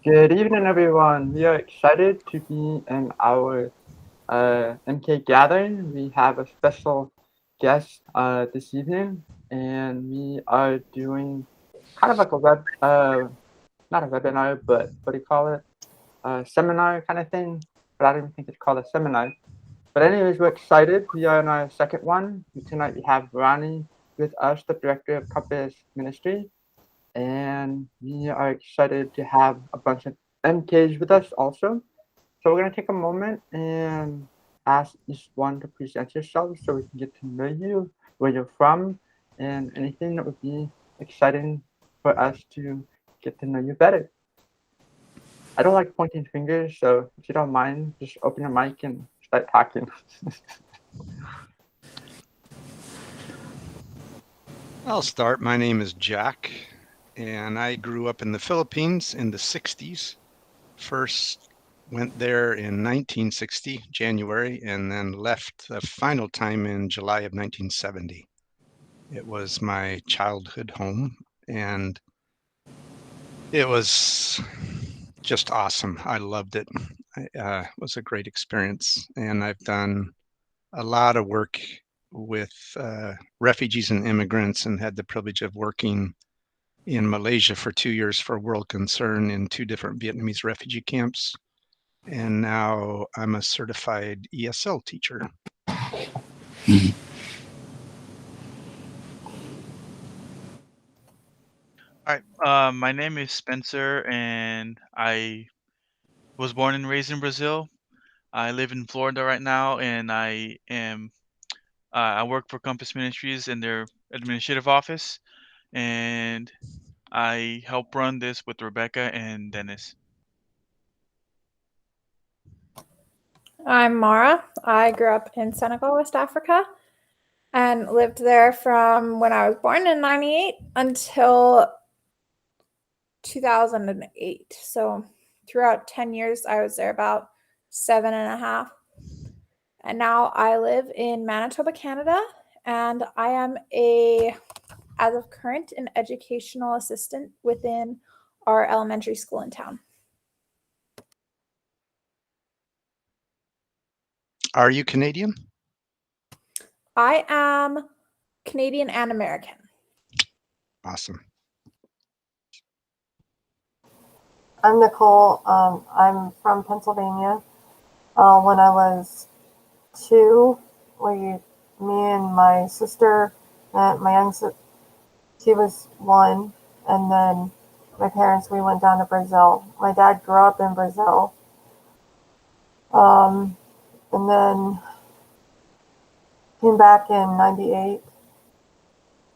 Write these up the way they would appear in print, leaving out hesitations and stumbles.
Good evening, everyone. We are excited to be in our MK gathering. We have a special guest this evening, and we are doing kind of like a not a webinar, but what do you call it? A seminar kind of thing. But I don't even think it's called a seminar. But anyways, we're excited. We are in our second one. Tonight we have Roni with us, the director of Compass Ministries, and we are excited to have a bunch of MKs with us also. So we're gonna take a moment and ask each one to present yourself so we can get to know you, where you're from, and anything that would be exciting for us to get to know you better. I don't like pointing fingers, so if you don't mind, just open your mic and start talking. I'll start. My name is Jack, and I grew up in the Philippines in the 60s. First went there in 1960, January, and then left the final time in July of 1970. It was my childhood home, and it was just awesome. I loved it. It was a great experience, and I've done a lot of work with refugees and immigrants and had the privilege of working in Malaysia for 2 years for World Concern in two different Vietnamese refugee camps. And now I'm a certified ESL teacher. All right. My name is Spencer, and I was born and raised in Brazil. I live in Florida right now, and I work for Compass Ministries in their administrative office, and I help run this with Rebecca and Dennis. I'm Mara. I grew up in Senegal, West Africa, and lived there from when I was born in 98 until 2008. So throughout 10 years, I was there about 7.5. And now I live in Manitoba, Canada, and I am as of current, an educational assistant within our elementary school in town. Are you Canadian? I am Canadian and American. Awesome. I'm Nicole. I'm from Pennsylvania. When I was 2, me and my sister, my young sister, she was 1, and then my parents, we went down to Brazil. My dad grew up in Brazil, and then came back in '98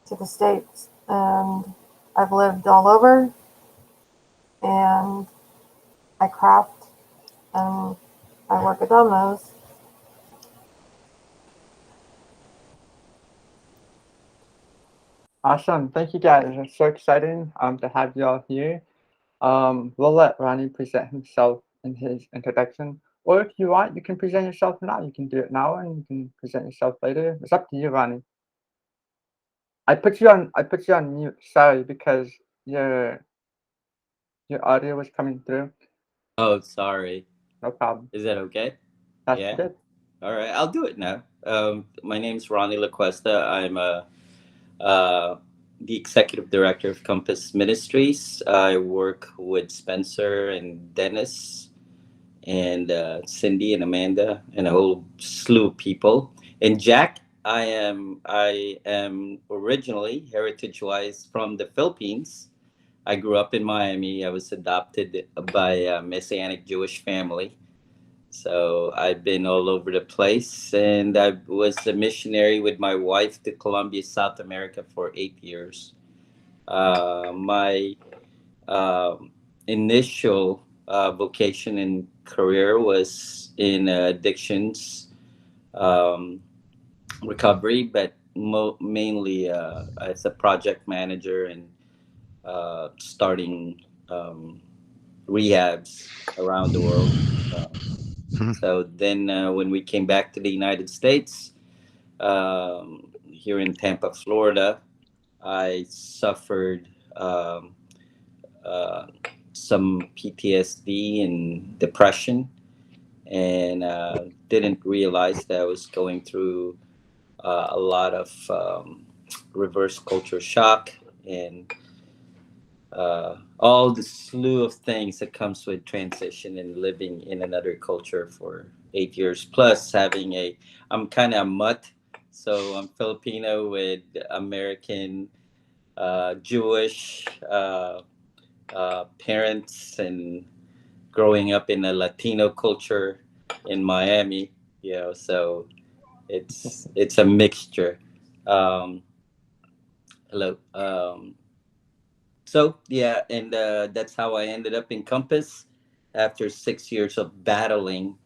to the States, and I've lived all over, and I craft, and I work at Domino's. Awesome. Thank you guys. It's so exciting to have you all here. We'll let Ronnie present himself in his introduction. Or if you want, you can present yourself now. You can do it now and you can present yourself later. It's up to you, Ronnie. I put you on mute, sorry, because your your audio was coming through. Oh, sorry. No problem. Is that okay? That's Yeah. good. All right. I'll do it now. My name's Ronnie LaQuesta. I'm uh, the executive director of Compass Ministries. I work with Spencer and Dennis and Cindy and Amanda and a whole slew of people. And Jack, I am originally heritage-wise from the Philippines. I grew up in Miami. I was adopted by a Messianic Jewish family. So I've been all over the place, and I was a missionary with my wife to Colombia, South America for 8 years. My initial vocation and career was in addictions um, recovery, but mainly as a project manager and starting rehabs around the world. Uh, so then, when we came back to the United States, here in Tampa, Florida, I suffered um, uh, some PTSD and depression, and didn't realize that I was going through a lot of reverse culture shock and all the slew of things that comes with transition and living in another culture for 8 years plus having a I'm kind of a mutt, so I'm Filipino with American Jewish parents and growing up in a Latino culture in Miami, so it's a mixture. um, Hello. So yeah, and that's how I ended up in Compass after 6 years of battling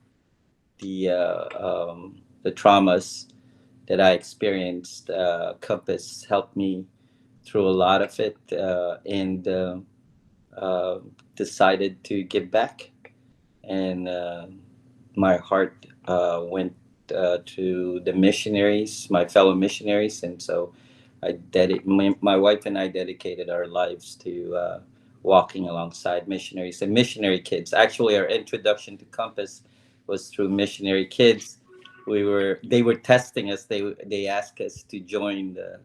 the traumas that I experienced. Compass helped me through a lot of it, and uh, decided to give back. And my heart went to the missionaries, my fellow missionaries, and so my wife and I dedicated our lives to walking alongside missionaries and missionary kids. Actually, our introduction to Compass was through missionary kids. They were testing us. They asked us to join the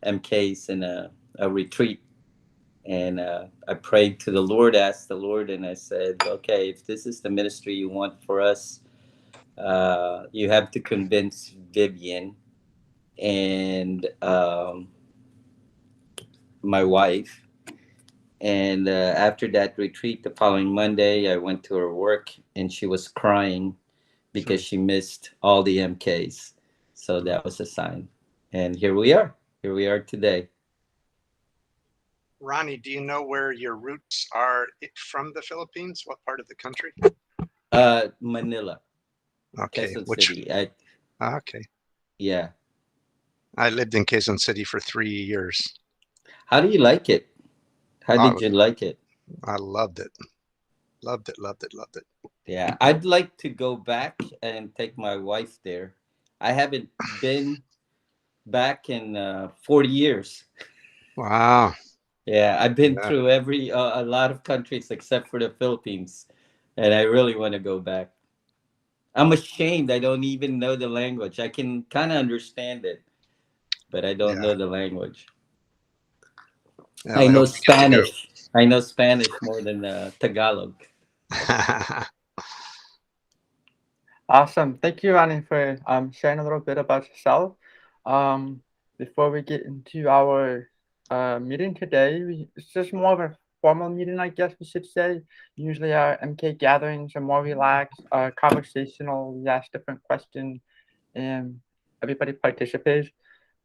MKs in a retreat, and I prayed to the Lord, asked the Lord, and I said, okay, if this is the ministry you want for us, you have to convince Vivian and my wife. And after that retreat, the following Monday, I went to her work and she was crying because she missed all the MKs. So that was a sign. And here we are. Here we are today. Ronnie, do you know where your roots are from the Philippines? What part of the country? Manila, Okay, Quezon which, City. okay. Yeah. I lived in Quezon City for 3 years. How do you like it? How did Oh, you like it? I loved it. Loved it, loved it, loved it. Yeah, I'd like to go back and take my wife there. I haven't been back in 40 years. Wow. Yeah, I've been Yeah. through a lot of countries except for the Philippines, and I really want to go back. I'm ashamed I don't even know the language. I can kind of understand it, but I don't Yeah. know the language. Yeah, I I know hope you get to Spanish. I know Spanish more than Tagalog. go. Awesome. Thank you, Ronnie, for sharing a little bit about yourself. Um, Before we get into our meeting today, it's just more of a formal meeting, I guess we should say. Usually our MK gatherings are more relaxed, conversational. We ask different questions and everybody participates.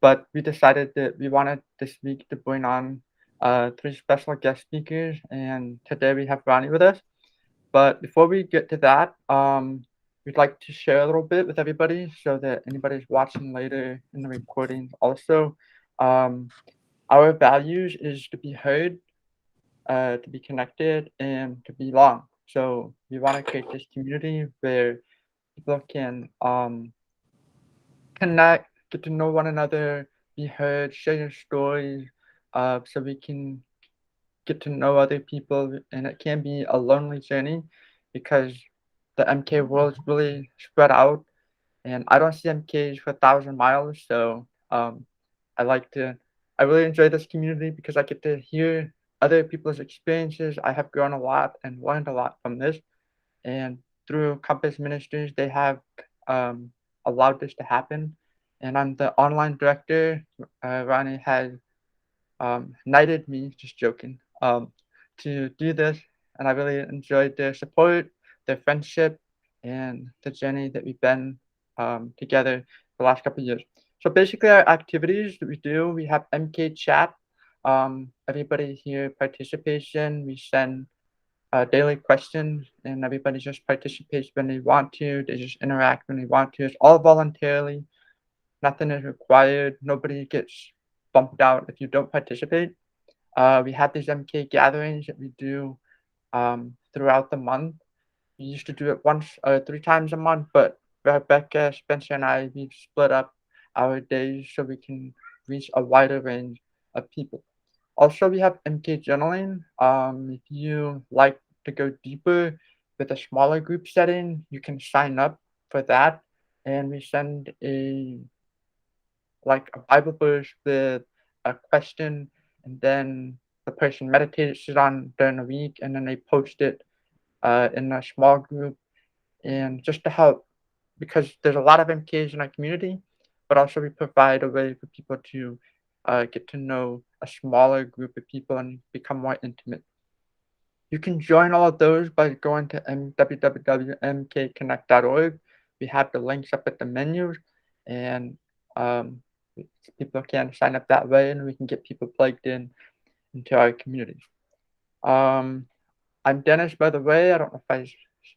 But we decided that we wanted this week to bring on three special guest speakers, and today we have Ronnie with us. But before we get to that, we'd like to share a little bit with everybody so that anybody's watching later in the recording also. Um, our values is to be heard, to be connected, and to belong. So we want to create this community where people can connect, get to know one another, be heard, share your stories, so we can get to know other people, and it can be a lonely journey because the MK world is really spread out, and I don't see MKs for 1,000 miles. So I like to, I really enjoy this community because I get to hear other people's experiences. I have grown a lot and learned a lot from this, and through Compass Ministries, they have um, allowed this to happen. And I'm the online director. Ronnie has knighted me, just joking, to do this. And I really enjoyed their support, their friendship, and the journey that we've been together the last couple of years. So basically, our activities that we do, we have MK chat. Everybody here participation. We send daily questions, and everybody just participates when they want to. They just interact when they want to. It's all voluntarily. Nothing is required. Nobody gets bumped out if you don't participate. We have these MK gatherings that we do throughout the month. We used to do it once or three times a month, but Rebecca, Spencer, and I, we've split up our days so we can reach a wider range of people. Also, we have MK journaling. If you like to go deeper with a smaller group setting, you can sign up for that, and we send a Bible verse with a question, and then the person meditates it on during the week, and then they post it in a small group, and just to help, because there's a lot of MKs in our community, but also we provide a way for people to get to know a smaller group of people and become more intimate. You can join all of those by going to www.mkconnect.org. We have the links up at the menus, and um, people can sign up that way, and we can get people plugged in into our community. Um, I'm Dennis, by the way. I don't know if I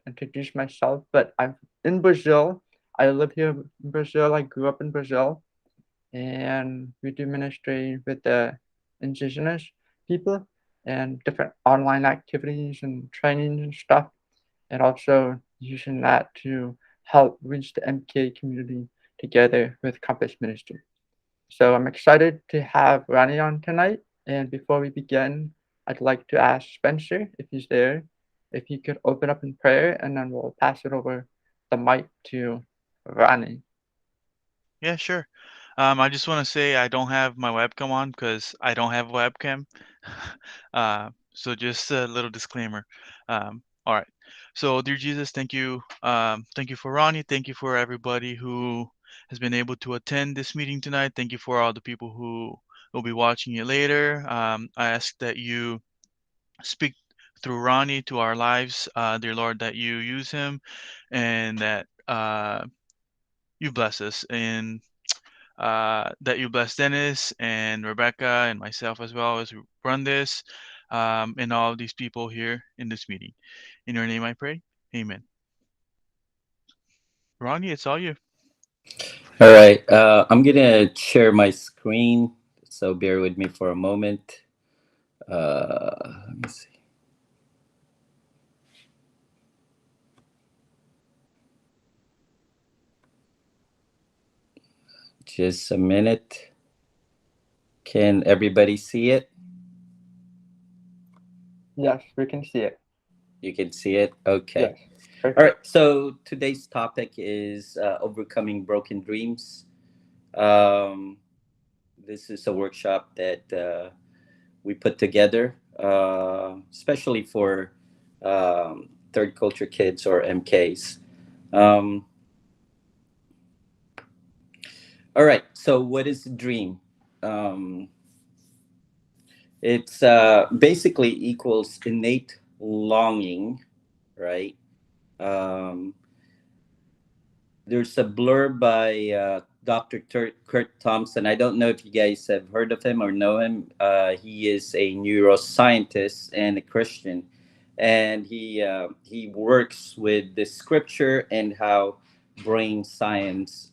introduced myself, but I'm in Brazil. I live here in Brazil. I grew up in Brazil, and we do ministry with the indigenous people and different online activities and trainings and stuff, and also using that to help reach the MK community together with Compass Ministries. So I'm excited to have Rani on tonight. And before we begin, I'd like to ask Spencer, if he's there, if he could open up in prayer, and then we'll pass it over the mic to Rani. Yeah, sure. I just want to say I don't have my webcam on because I don't have a webcam. So just a little disclaimer. All right. So, dear Jesus, thank you. Thank you for Ronnie. Thank you for everybody who has been able to attend this meeting tonight. Thank you for all the people who will be watching it later. I ask that you speak through Ronnie to our lives, dear Lord, that you use him and that you bless us and that you bless Dennis and Rebecca and myself as well as we run this, and all of these people here in this meeting. In your name I pray. Amen. Ronnie, it's all you. All right. I'm going to share my screen. So bear with me for a moment. Let me see. Just a minute. Can everybody see it? Yes, we can see it. You can see it? Okay. Yes. All Perfect. right. So today's topic is overcoming broken dreams. Um, this is a workshop that we put together, especially for third culture kids or MKs. Um, all right. So, what is a dream? Um, it's basically equals innate longing, right? Um, there's a blurb by Dr. Kurt Thompson. I don't know if you guys have heard of him or know him. He is a neuroscientist and a Christian, and he works with the scripture and how brain science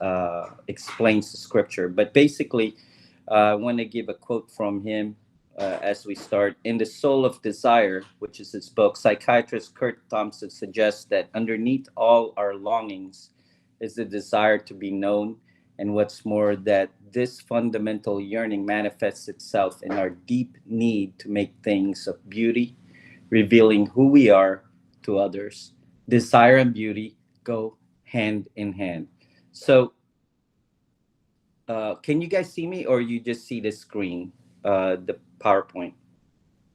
explains the scripture. But basically, I want to give a quote from him as we start. In The Soul of Desire, which is his book, psychiatrist Kurt Thompson suggests that underneath all our longings is the desire to be known, and what's more, that this fundamental yearning manifests itself in our deep need to make things of beauty, revealing who we are to others. Desire and beauty go hand in hand. So, can you guys see me, or you just see the screen, the PowerPoint?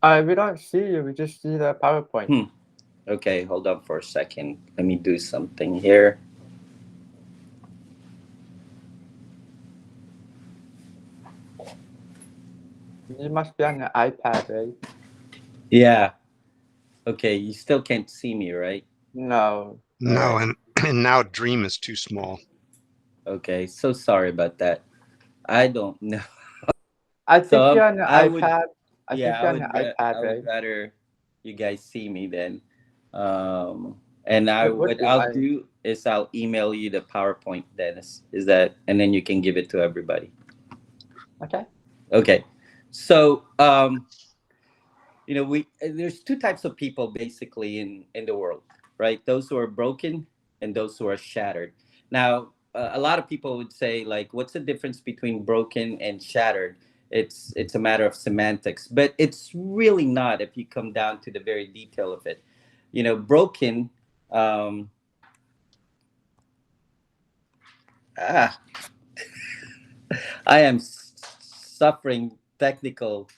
We don't see you. We just see the PowerPoint. Okay, hold on for a second. Let me do something here. You must be on the iPad, right? Yeah. Okay, you still can't see me, right? No. No, right. and now Dream is too small. Okay, so sorry about that. I don't know. I think So you're on the I would, iPad. I think yeah, you're on the iPad, I would right? rather you guys see me then. And I It would what be I'll nice. do is I'll email you the PowerPoint, Dennis. Is that, and then you can give it to everybody. Okay. Okay. So we there's two types of people basically in the world, right? Those who are broken and those who are shattered. Now, a lot of people would say, like, what's the difference between broken and shattered? it's a matter of semantics, but it's really not if you come down to the very detail of it. Broken. Um, ah, I am suffering technical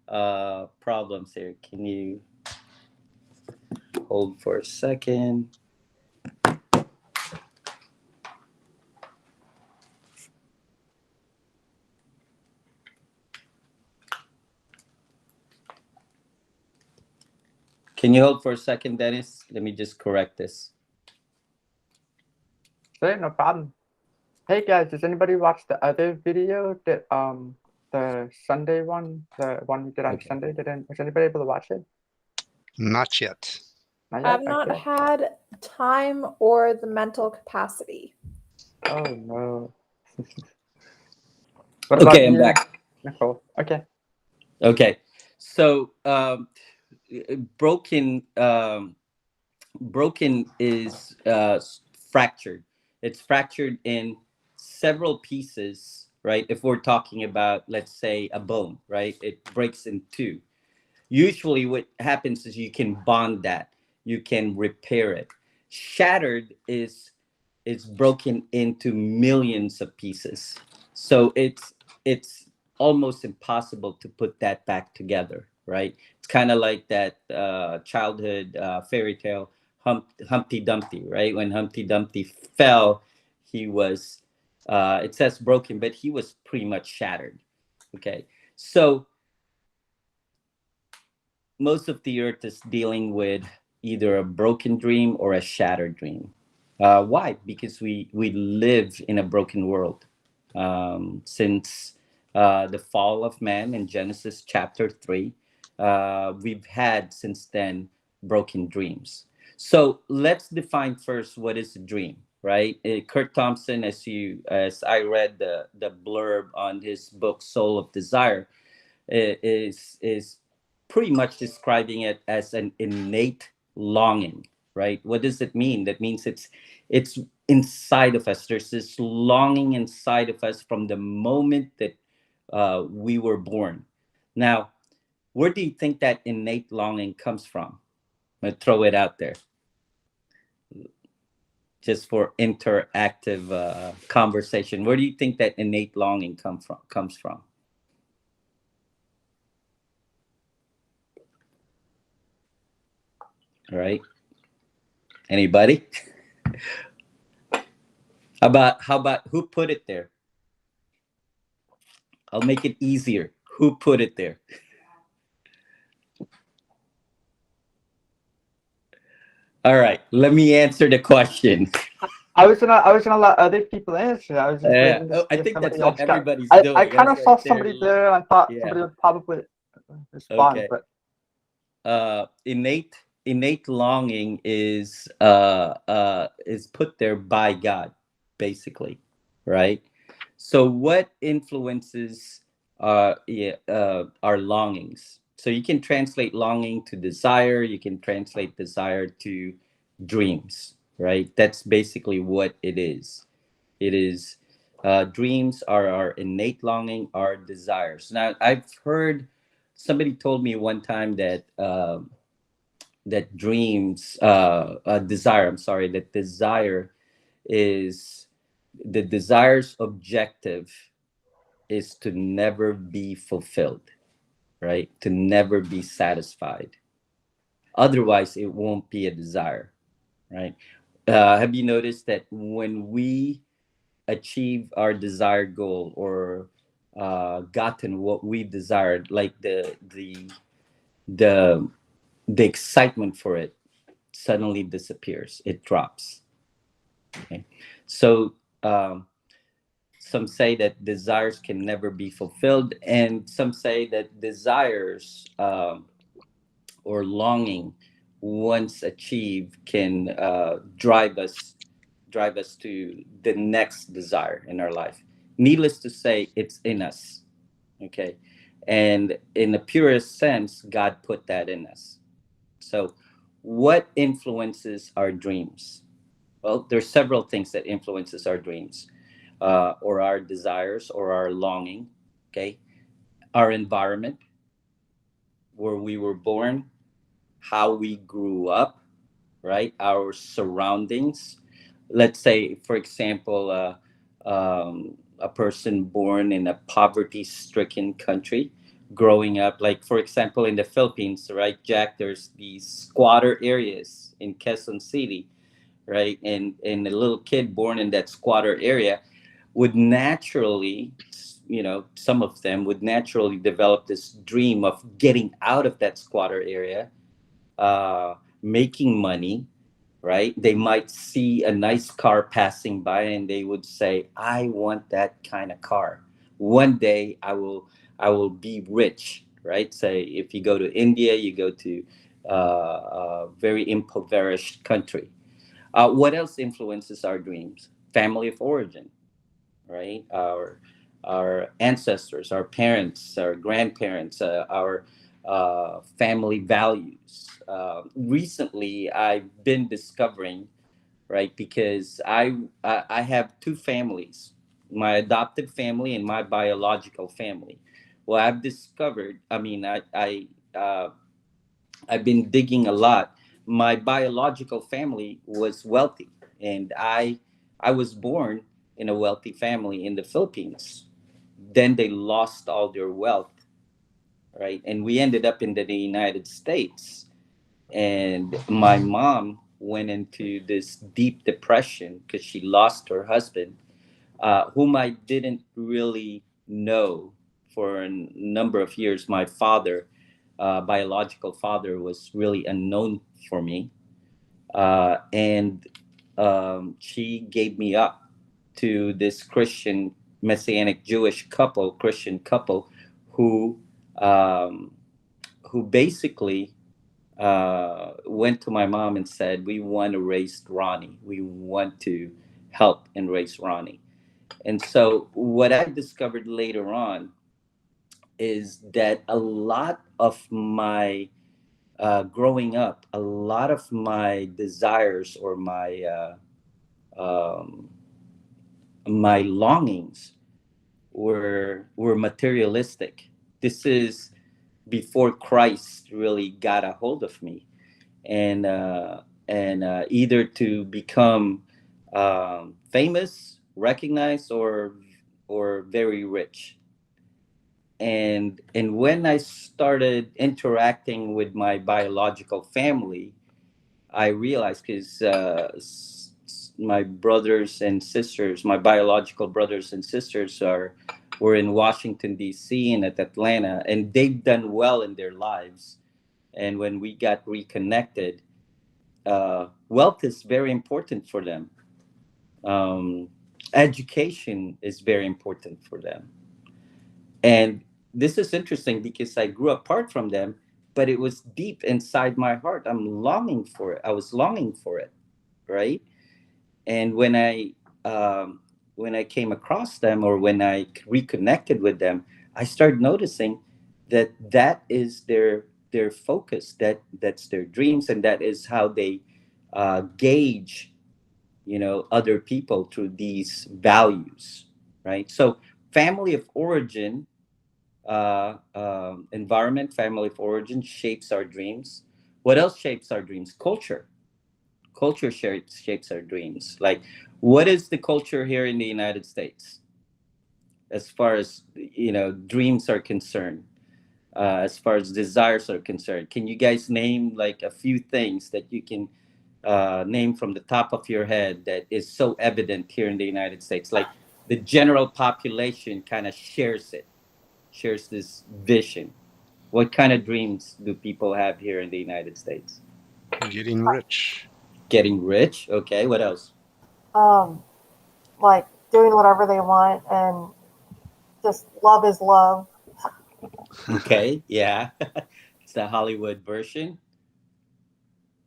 problems here. Can you hold for a second? Can you hold for a second, Dennis? Let me just correct this. Sure, no problem. Hey guys, does anybody watch the other video that the Sunday one, the one we did on Okay. Sunday? Was anybody able to watch it? Not yet. Not yet? I've not Okay. had time or the mental capacity. Oh no. What about Okay, I'm you, back. Nicole? Okay. Okay, so broken broken is fractured. It's fractured in several pieces, right? If we're talking about, let's say, a bone, right? It breaks in two. Usually what happens is you can bond that, you can repair it. Shattered is broken into millions of pieces, so it's almost impossible to put that back together, right? It's kind of like that childhood fairy tale, Humpty Dumpty, right? When Humpty Dumpty fell, he was it says broken, but he was pretty much shattered. Okay, so most of the earth is dealing with either a broken dream or a shattered dream. Why? Because we live in a broken world. Since the fall of man in Genesis chapter 3, we've had since then broken dreams. So let's define first what is a dream, right? Kurt Thompson, as I read the blurb on his book Soul of Desire, is pretty much describing it as an innate longing, right? What does it mean? That means it's inside of us. There's this longing inside of us from the moment that we were born. Now, where do you think that innate longing comes from? I'm gonna throw it out there just for interactive conversation. Where do you think that innate longing comes from? All right. Anybody? How about who put it there? I'll make it easier. Who put it there? All right, let me answer the question. I was gonna let other people answer. I was just Yeah, waiting to oh, I see if think somebody that's what else got. everybody's I doing. kind It's of saw like they're somebody there. I thought yeah. somebody would probably respond, Okay. but Innate longing is put there by God, basically, right? So what influences our longings? So you can translate longing to desire. You can translate desire to dreams, right? That's basically what it is. It is dreams are our innate longing, our desires. Now I've heard somebody told me one time that that dreams desire. I'm sorry, that desire is the desire's objective is to never be fulfilled, right? To never be satisfied. Otherwise, it won't be a desire, right? Have you noticed that when we achieve our desired goal or gotten what we desired, like the the excitement for it suddenly disappears, it drops. Okay, so some say that desires can never be fulfilled, and some say that desires or longing once achieved can drive us to the next desire in our life. Needless to say, it's in us. Okay, and in the purest sense, God put that in us. So what influences our dreams? Well, there's several things that influences our dreams or our desires or our longing. Okay, our environment, where we were born, how we grew up, right? Our surroundings. Let's say, for example, a person born in a poverty-stricken country, growing up, like for example, in the Philippines, right, Jack? There's these squatter areas in Quezon City, right? And a little kid born in that squatter area would naturally, some of them would naturally develop this dream of getting out of that squatter area, making money, right? They might see a nice car passing by and they would say, I want that kind of car. One day I will be rich, right? Say if you go to India, you go to a very impoverished country. What else influences our dreams? Family of origin, right? Our ancestors, our parents, our grandparents, our family values. Recently, I've been discovering, right, because I have two families, my adopted family and my biological family. Well, I've discovered. I mean, I've been digging a lot. My biological family was wealthy, and I was born in a wealthy family in the Philippines. Then they lost all their wealth, right? And we ended up in the United States. And my mom went into this deep depression because she lost her husband, whom I didn't really know for a number of years. My father, biological father, was really unknown for me. And she gave me up to this Christian, Messianic Jewish couple, Christian couple, who um, who basically went to my mom and said, "We want to raise Ronnie. We want to help and raise Ronnie." And so, what I discovered later on is that a lot of my growing up, a lot of my desires or um, my longings were materialistic. This is before Christ really got a hold of me, and either to become famous, recognized, or very rich. And when I started interacting with my biological family, I realized because my brothers and sisters, my biological brothers and sisters, were in Washington D.C. and at Atlanta, and they've done well in their lives. And when we got reconnected, wealth is very important for them. Um, Education is very important for them. And this is interesting because I grew apart from them, but it was deep inside my heart. I'm longing for it. I was longing for it, right? And when I came across them, or when I reconnected with them, I started noticing that that is their focus, that's their dreams, and that is how they gauge, other people through these values, right? So family of origin, environment, family of origin shapes our dreams. What else shapes our dreams? Culture shapes our dreams. Like, what is the culture here in the United States as far as dreams are concerned, as far as desires are concerned? Can you guys name like a few things that you can name from the top of your head that is so evident here in the United States? Like, the general population kind of shares this vision. What kind of dreams do people have here in the United States? Getting rich. Getting rich. Okay. What else? Um, like doing whatever they want, and just love is love. Okay. Yeah. It's the Hollywood version.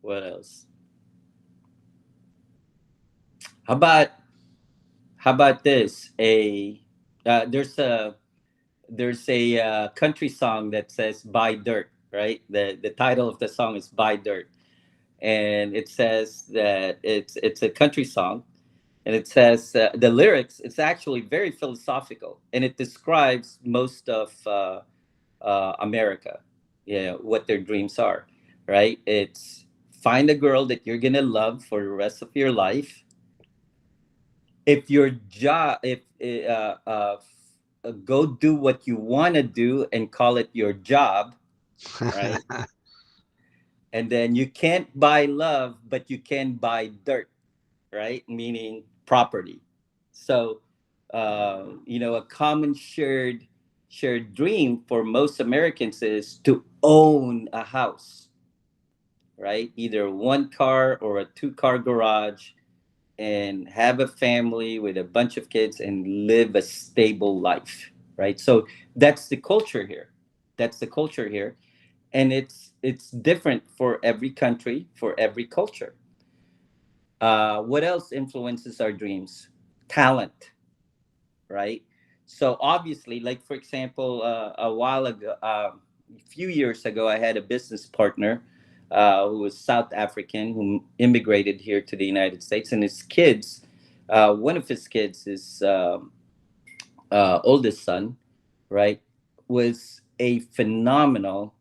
What else? How about this? There's a country song that says "Buy Dirt," right? The title of the song is "Buy Dirt," and it says that it's a country song, and it says the lyrics. It's actually very philosophical, and it describes most of America, what their dreams are, right? It's find a girl that you're gonna love for the rest of your life. If your job, if go do what you want to do and call it your job, right? And then you can't buy love, but you can buy dirt, right? Meaning property. So, a common shared dream for most Americans is to own a house, right? Either one car or a two-car garage, and have a family with a bunch of kids and live a stable life, right? So that's the culture here. That's the culture here, and it's different for every country, for every culture. What else influences our dreams? Talent, right? So obviously, like for example, a while ago, a few years ago, I had a business partner who was South African who immigrated here to the United States, and his kids, one of his kids, his oldest son, right, was a phenomenal,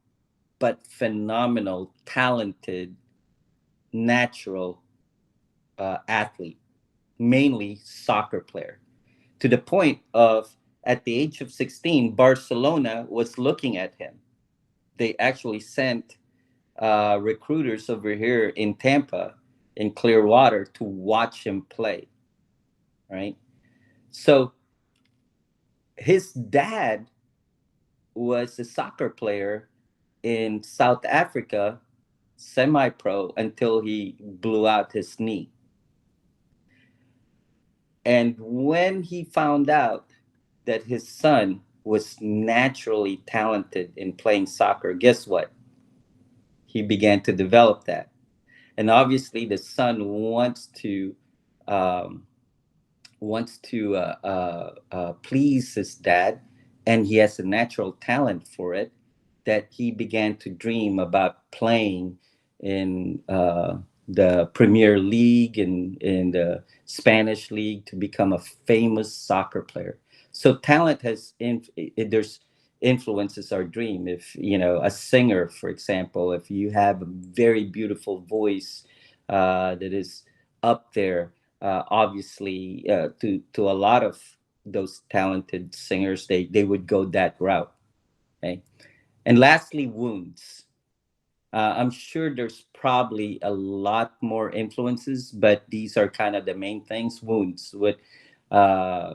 talented, natural athlete, mainly soccer player, to the point of at the age of 16, Barcelona was looking at him. They actually sent recruiters over here in Tampa, in Clearwater, to watch him play, right? So his dad was a soccer player in South Africa, semi pro, until he blew out his knee. And when he found out that his son was naturally talented in playing soccer, guess what? He began to develop that. And obviously, the son um, wants to please his dad, and he has a natural talent for it, that he began to dream about playing in the Premier League and in the Spanish League to become a famous soccer player. So talent there's influences our dream. If a singer, for example, if you have a very beautiful voice that is up there, obviously to a lot of those talented singers, they would go that route. Okay. And lastly, wounds. I'm sure there's probably a lot more influences, but these are kind of the main things. Wounds. What uh,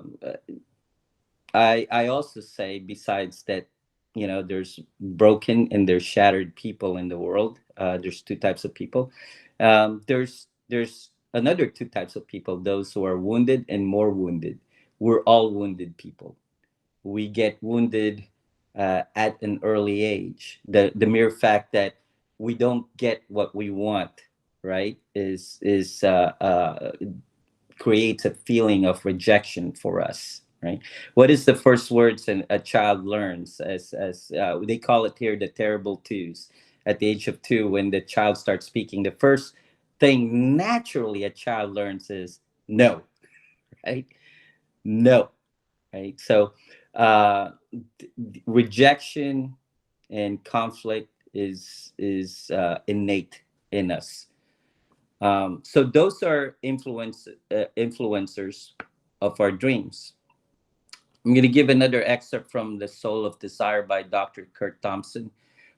I also say, besides that, there's broken and there's shattered people in the world. There's two types of people. There's another two types of people: those who are wounded and more wounded. We're all wounded people. We get wounded at an early age. The mere fact that we don't get what we want, right, is creates a feeling of rejection for us, right? What is the first words a child learns? As they call it here, the terrible twos. At the age of 2, when the child starts speaking, the first thing naturally a child learns is no, right? No, right? So rejection and conflict is innate in us. So those are influencers of our dreams. I'm going to give another excerpt from The Soul of Desire by Dr. Kurt Thompson.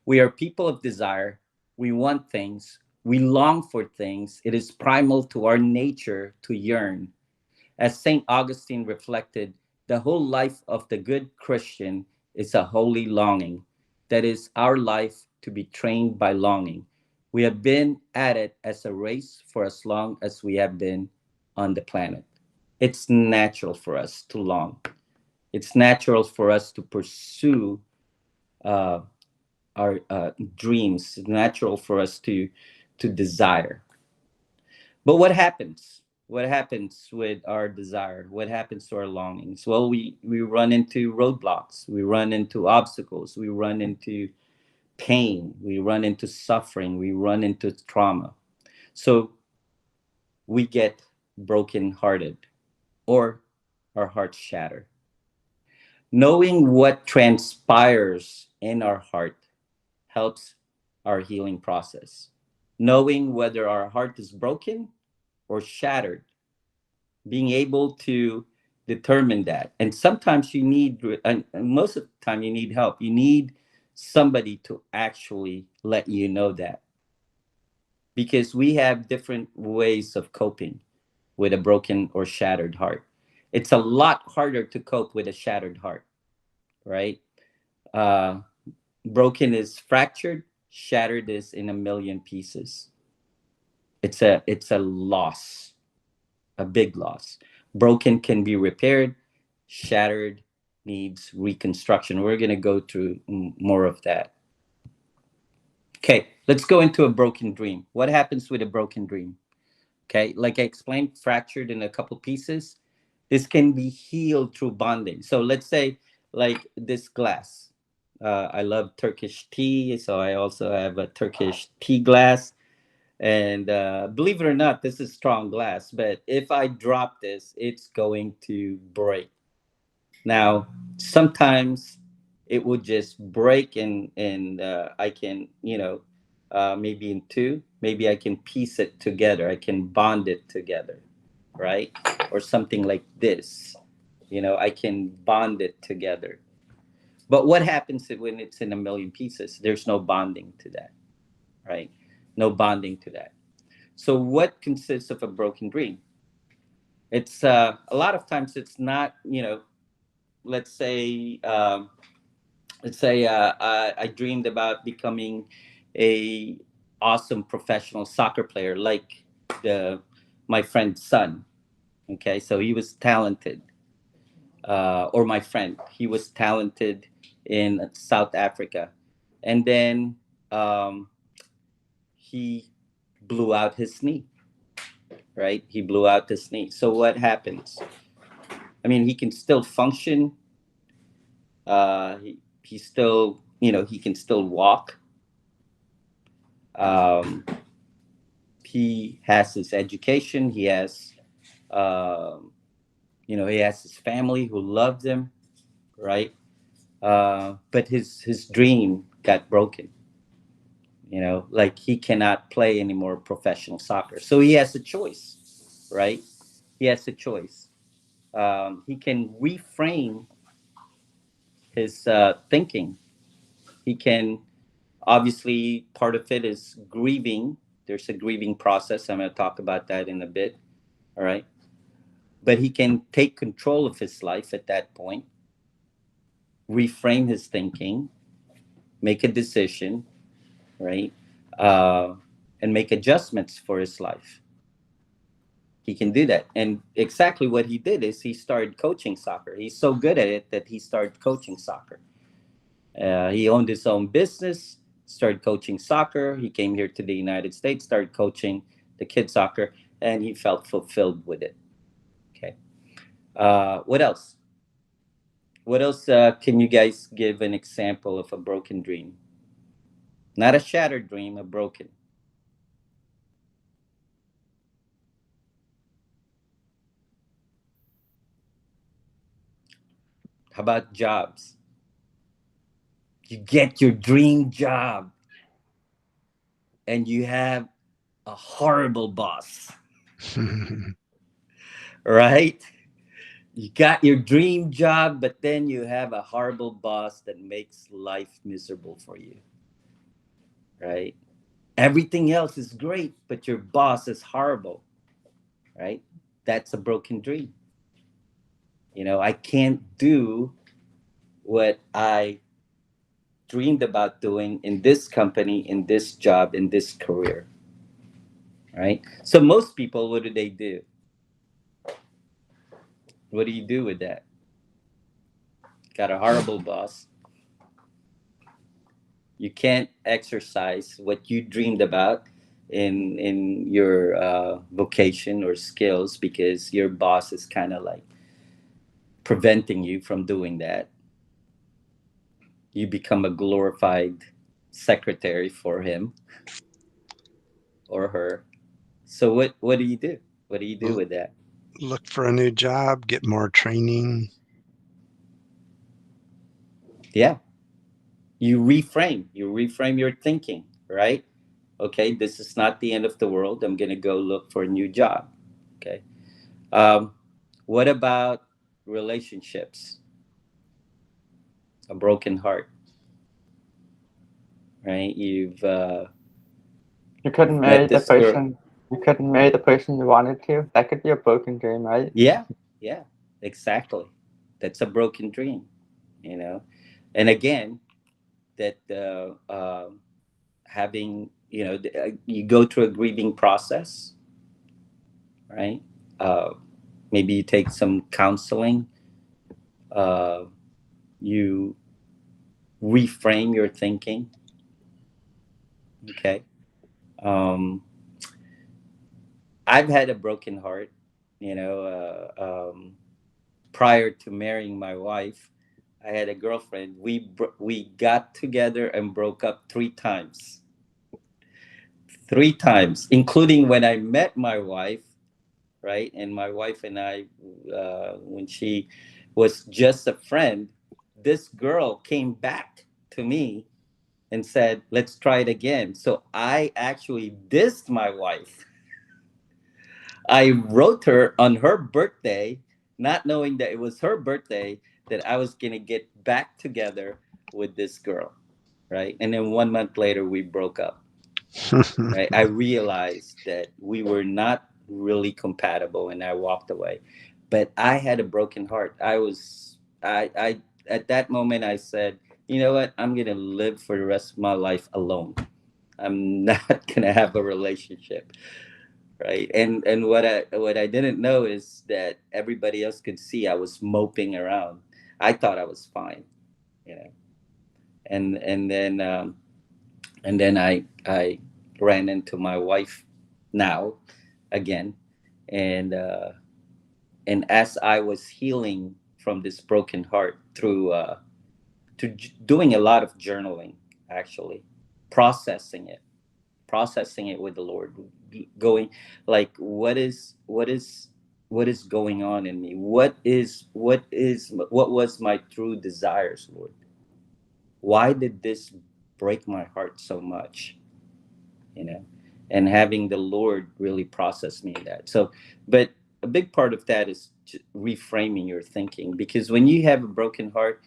We are people of desire. We want things. We long for things. It is primal to our nature to yearn. As St. Augustine reflected, the whole life of the good Christian is a holy longing. That is our life to be trained by longing. We have been at it as a race for as long as we have been on the planet. It's natural for us to long. It's natural for us to pursue uh, our dreams. It's natural for us to desire. But what happens? What happens with our desire? What happens to our longings? Well, we run into roadblocks. We run into obstacles. We run into pain. We run into suffering. We run into trauma. So we get brokenhearted, or our hearts shatter. Knowing what transpires and our heart helps our healing process. Knowing whether our heart is broken or shattered, being able to determine that. And sometimes you need, and most of the time, you need help. You need somebody to actually let you know that, because we have different ways of coping with a broken or shattered heart. It's a lot harder to cope with a shattered heart, right? Uh, Broken is fractured, shattered is in a million pieces. It's a loss, a big loss. Broken can be repaired, shattered needs reconstruction. We're going to go through more of that. Okay, let's go into a broken dream. What happens with a broken dream? Okay, like I explained, fractured in a couple pieces. This can be healed through bonding. So let's say, like this glass. I love Turkish tea, so I also have a Turkish tea glass. And believe it or not, this is strong glass. But if I drop this, it's going to break. Now, sometimes it would just break, and I can, maybe in two, maybe I can piece it together. I can bond it together, right? Or something like this. I can bond it together. But what happens when it's in a million pieces? There's no bonding to that, right? No bonding to that. So what consists of a broken dream? It's a lot of times it's not, let's say, I dreamed about becoming a awesome professional soccer player, like the my friend's son. Okay, so he was talented, or my friend, he was talented in South Africa, and then he blew out his knee. Right, he blew out his knee. So what happens? I mean, he can still function. He still, he can still walk. Um, he has his education. He has, he has his family who loves him, right? But his dream got broken. Like he cannot play anymore professional soccer. So he has a choice, right? He has a choice. He can reframe his thinking. He can, obviously, part of it is grieving. There's a grieving process. I'm going to talk about that in a bit. All right. But he can take control of his life at that point, reframe his thinking, make a decision, right? Uh, and make adjustments for his life. He can do that. And exactly what he did is he started coaching soccer. He's so good at it that he started coaching soccer. He owned his own business, started coaching soccer. He came here to the United States, started coaching the kids soccer, and he felt fulfilled with it. Okay. What else? What else can you guys give an example of a broken dream? Not a shattered dream, a broken. How about jobs? You get your dream job and you have a horrible boss, right? You got your dream job, but then you have a horrible boss that makes life miserable for you, right? Everything else is great, but your boss is horrible, right? That's a broken dream. I can't do what I dreamed about doing in this company, in this job, in this career, right? So most people, what do they do? What do you do with that? Got a horrible boss. You can't exercise what you dreamed about in your vocation or skills because your boss is kind of like preventing you from doing that. You become a glorified secretary for him or her. So what do you do? What do you do with that? Look for a new job, get more training. Yeah. you reframe your thinking, right? Okay, this is not the end of the world. I'm gonna go look for a new job. Okay. What about relationships? A broken heart, right? You couldn't met marry the this girl. person. You couldn't marry the person you wanted to. That could be a broken dream, right? Yeah, yeah, exactly. That's a broken dream, you know. And again, that having, you go through a grieving process, right? Uh, Maybe you take some counseling. Uh, you reframe your thinking. Okay. Um, I've had a broken heart, you know. Prior to marrying my wife, I had a girlfriend. We got together and broke up 3 times. 3 times, including when I met my wife, right? And my wife and I, when she was just a friend, this girl came back to me and said, "Let's try it again." So I actually dissed my wife. I wrote her on her birthday, not knowing that it was her birthday, that I was going to get back together with this girl, right? And then 1 month later, we broke up, right? I realized that we were not really compatible and I walked away. But I had a broken heart. At that moment, I said, you know what? I'm going to live for the rest of my life alone. I'm not going to have a relationship, right? And what I didn't know is that everybody else could see I was moping around. I thought I was fine, you know. And then I ran into my wife now again, and as I was healing from this broken heart through doing a lot of journaling, actually processing it with the Lord, going like, what is going on in me? What was my true desires, Lord? Why did this break my heart so much? You know, and having the Lord really process me in that. So, but a big part of that is reframing your thinking, because when you have a broken heart,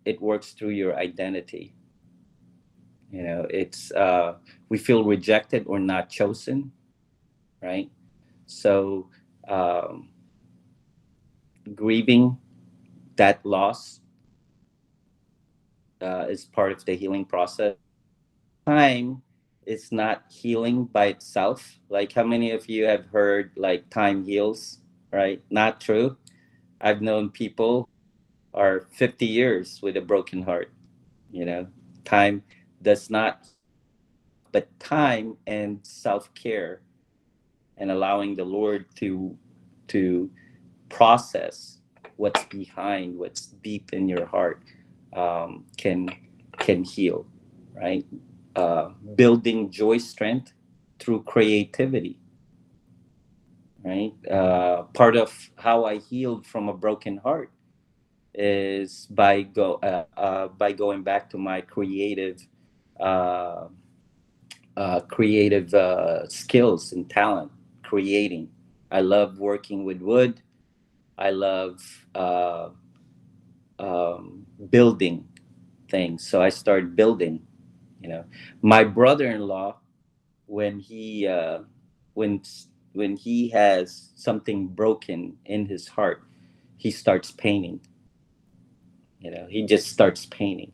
it works through your identity. It's we feel rejected or not chosen, right? So, um, grieving that loss is part of the healing process. Time is not healing by itself. Like, how many of you have heard like time heals, right? Not true. I've known people are 50 years with a broken heart. You know, time does not, but time and self-care and allowing the Lord to process what's behind, what's deep in your heart, can heal, right? Building joy strength through creativity, right? Part of how I healed from a broken heart is by going back to my uh, creative skills and talent, creating. I love working with wood. I love building things. So I started building. You know, my brother-in-law, when when when he has something broken in his heart, he starts painting. He just starts painting.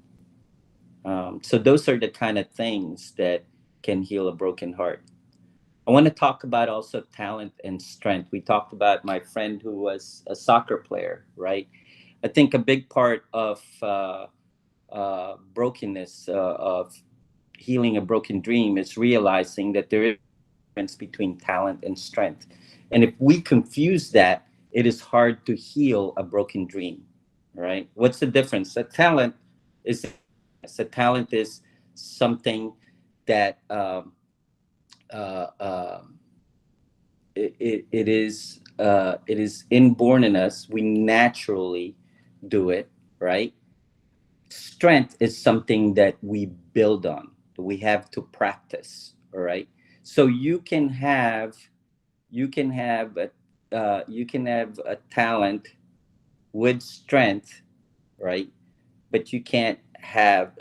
So those are the kind of things that can heal a broken heart. I want to talk about also talent and strength. We talked about my friend who was a soccer player, right? I think a big part of brokenness, of healing a broken dream, is realizing that there is a difference between talent and strength. And if we confuse that, it is hard to heal a broken dream, right? What's the difference? A talent is something that uh, uh, it is inborn in us. We naturally do it, right? Strength is something that we build on. We have to practice. All right. So you can have a talent with strength, right? But you can't have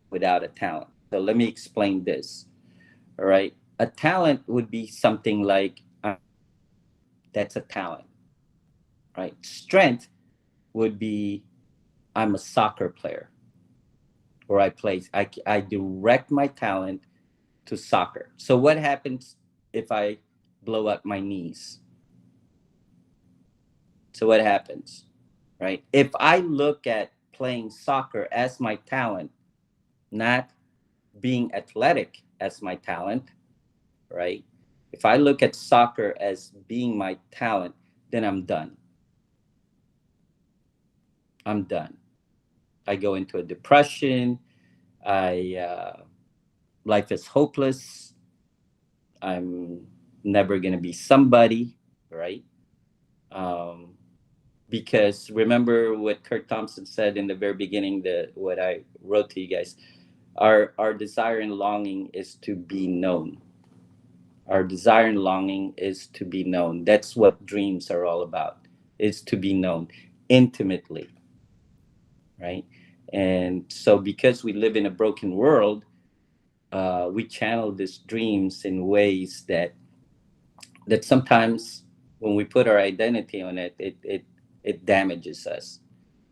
without a talent. So let me explain this. All right. A talent would be something like that's a talent, right? Strength would be I'm a soccer player, or I direct my talent to soccer. So what happens if I blow up my knees? So what happens, right? If I look at playing soccer as my talent, not being athletic as my talent, right? If I look at soccer as being my talent, then I'm done. I'm done. I go into a depression. I Life is hopeless. I'm never gonna be somebody, right? Um, because remember what Kurt Thompson said in the very beginning, that what I wrote to you guys, our desire and longing is to be known. Our desire and longing is to be known. That's what dreams are all about, is to be known intimately, right? And so because we live in a broken world, we channel these dreams in ways that sometimes when we put our identity on it, it damages us.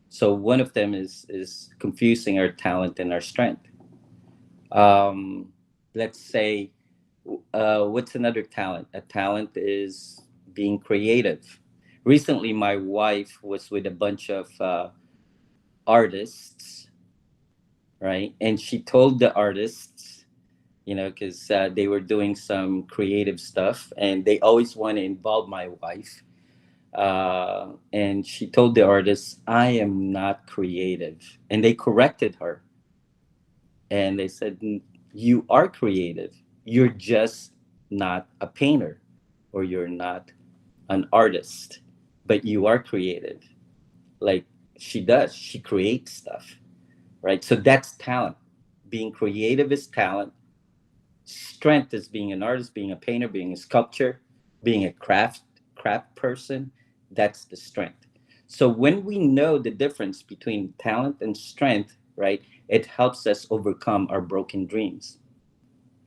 So one of them is confusing our talent and our strength. Um, let's say, what's another talent? A talent is being creative. Recently, my wife was with a bunch of artists, right? And she told the artists, because they were doing some creative stuff, and they always want to involve my wife. And she told the artists, "I am not creative," and they corrected her, and they said, "You are creative. You're just not a painter, or you're not an artist, but you are creative." Like she does, she creates stuff, right? So that's talent. Being creative is talent. Strength is being an artist, being a painter, being a sculptor, being a craft person. That's the strength. So when we know the difference between talent and strength, right, it helps us overcome our broken dreams,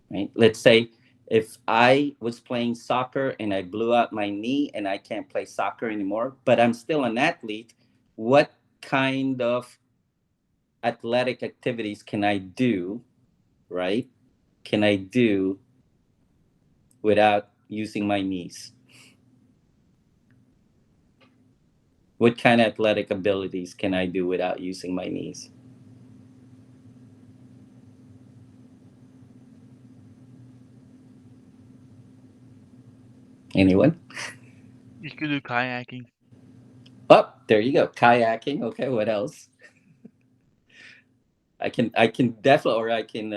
right? Let's say if I was playing soccer and I blew out my knee and I can't play soccer anymore, but I'm still an athlete, what kind of athletic activities can I do, right? Can I do without using my knees? What kind of athletic abilities can I do without using my knees? Anyone? You could do kayaking. Oh, there you go. Kayaking. Okay, what else? I can definitely, or I can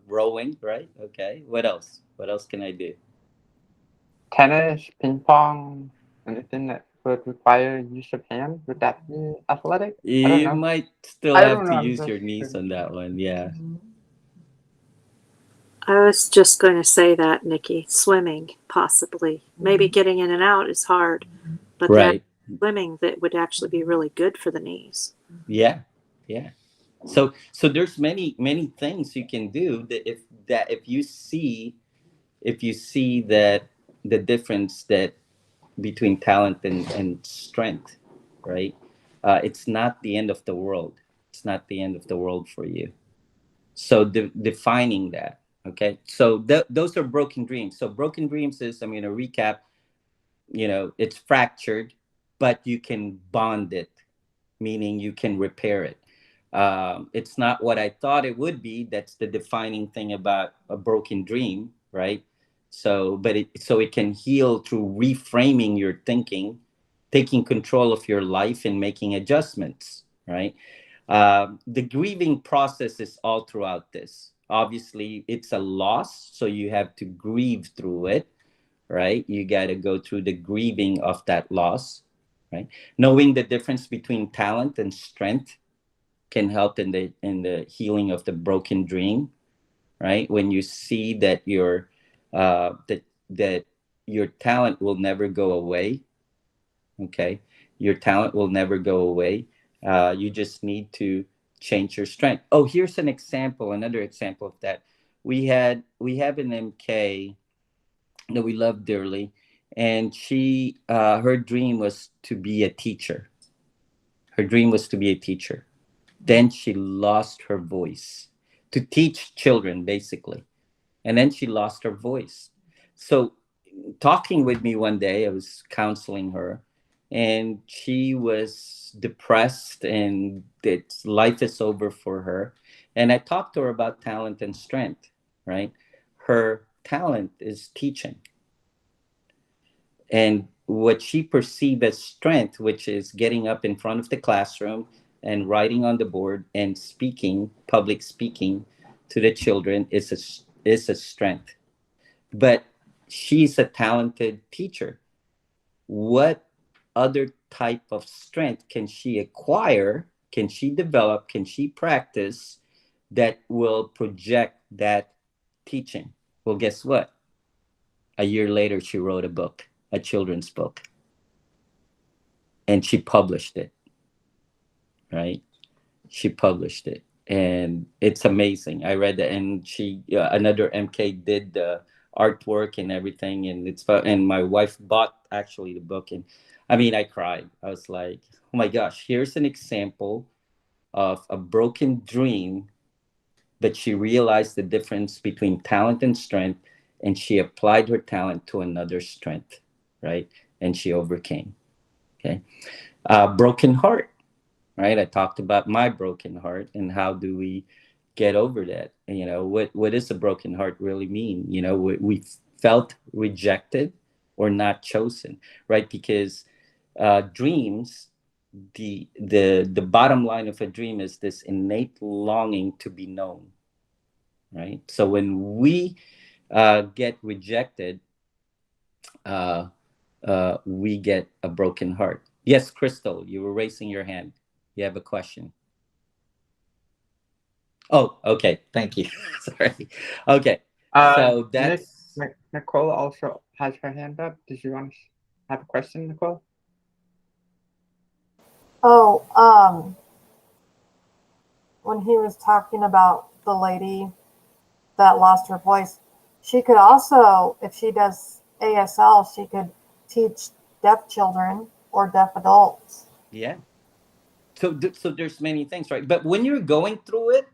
rowing, right? Okay. What else? What else can I do? Tennis, ping pong, anything that would require use of hands. Would that be athletic? I don't You know. might still I have don't to know. I'm use just your knees curious. on that one. Yeah. I was just going to say that, Nikki. Swimming, possibly. Maybe getting in and out is hard, but that Right. swimming that would actually be really good for the knees. Yeah. Yeah. So there's many things you can do if you see that the difference that between talent and strength, right? It's not the end of the world. It's not the end of the world for you. So defining that, okay? So those are broken dreams. So broken dreams is, I'm going to recap, it's fractured, but you can bond it, meaning you can repair it. It's not what I thought it would be. That's the defining thing about a broken dream, right? So it can heal through reframing your thinking, taking control of your life, and making adjustments, right? The grieving process is all throughout this. Obviously, it's a loss, so you have to grieve through it, right? You got to go through the grieving of that loss, right? Knowing the difference between talent and strength, can help in the healing of the broken dream, right? When you see that that your talent will never go away, okay? Your talent will never go away. You just need to change your strength. Oh, here's an example, another example of that. We have an MK that we love dearly, and her dream was to be a teacher. Her dream was to be a teacher. Then she lost her voice to teach children, basically. And then she lost her voice. So, talking with me one day, I was counseling her, and she was depressed and that life is over for her. And I talked to her about talent and strength, right? Her talent is teaching. And what she perceived as strength, which is getting up in front of the classroom and writing on the board and speaking, public speaking to the children, is a strength. But she's a talented teacher. What other type of strength can she acquire? Can she develop? Can she practice that will project that teaching? Well, guess what? A year later, she wrote a book, a children's book, and she published it, right? She published it, and it's amazing. I read it, and another MK did the artwork and everything, and and my wife bought actually the book, and I mean, I cried. I was like, oh my gosh, here's an example of a broken dream, but she realized the difference between talent and strength, and she applied her talent to another strength, right? And she overcame. Okay. Broken heart, right? I talked about my broken heart and how do we get over that. And, what does a broken heart really mean? We felt rejected or not chosen, right? Because dreams, the bottom line of a dream is this innate longing to be known, right? So when we get rejected, uh, we get a broken heart. Yes, Crystal, you were raising your hand. You have a question. Oh, okay. Thank you. Sorry. Okay. So that's Nicole also has her hand up. Did you want to have a question, Nicole? Oh, when he was talking about the lady that lost her voice, she could also, if she does ASL, she could teach deaf children or deaf adults. yeah. So there's many things, right? But when you're going through it,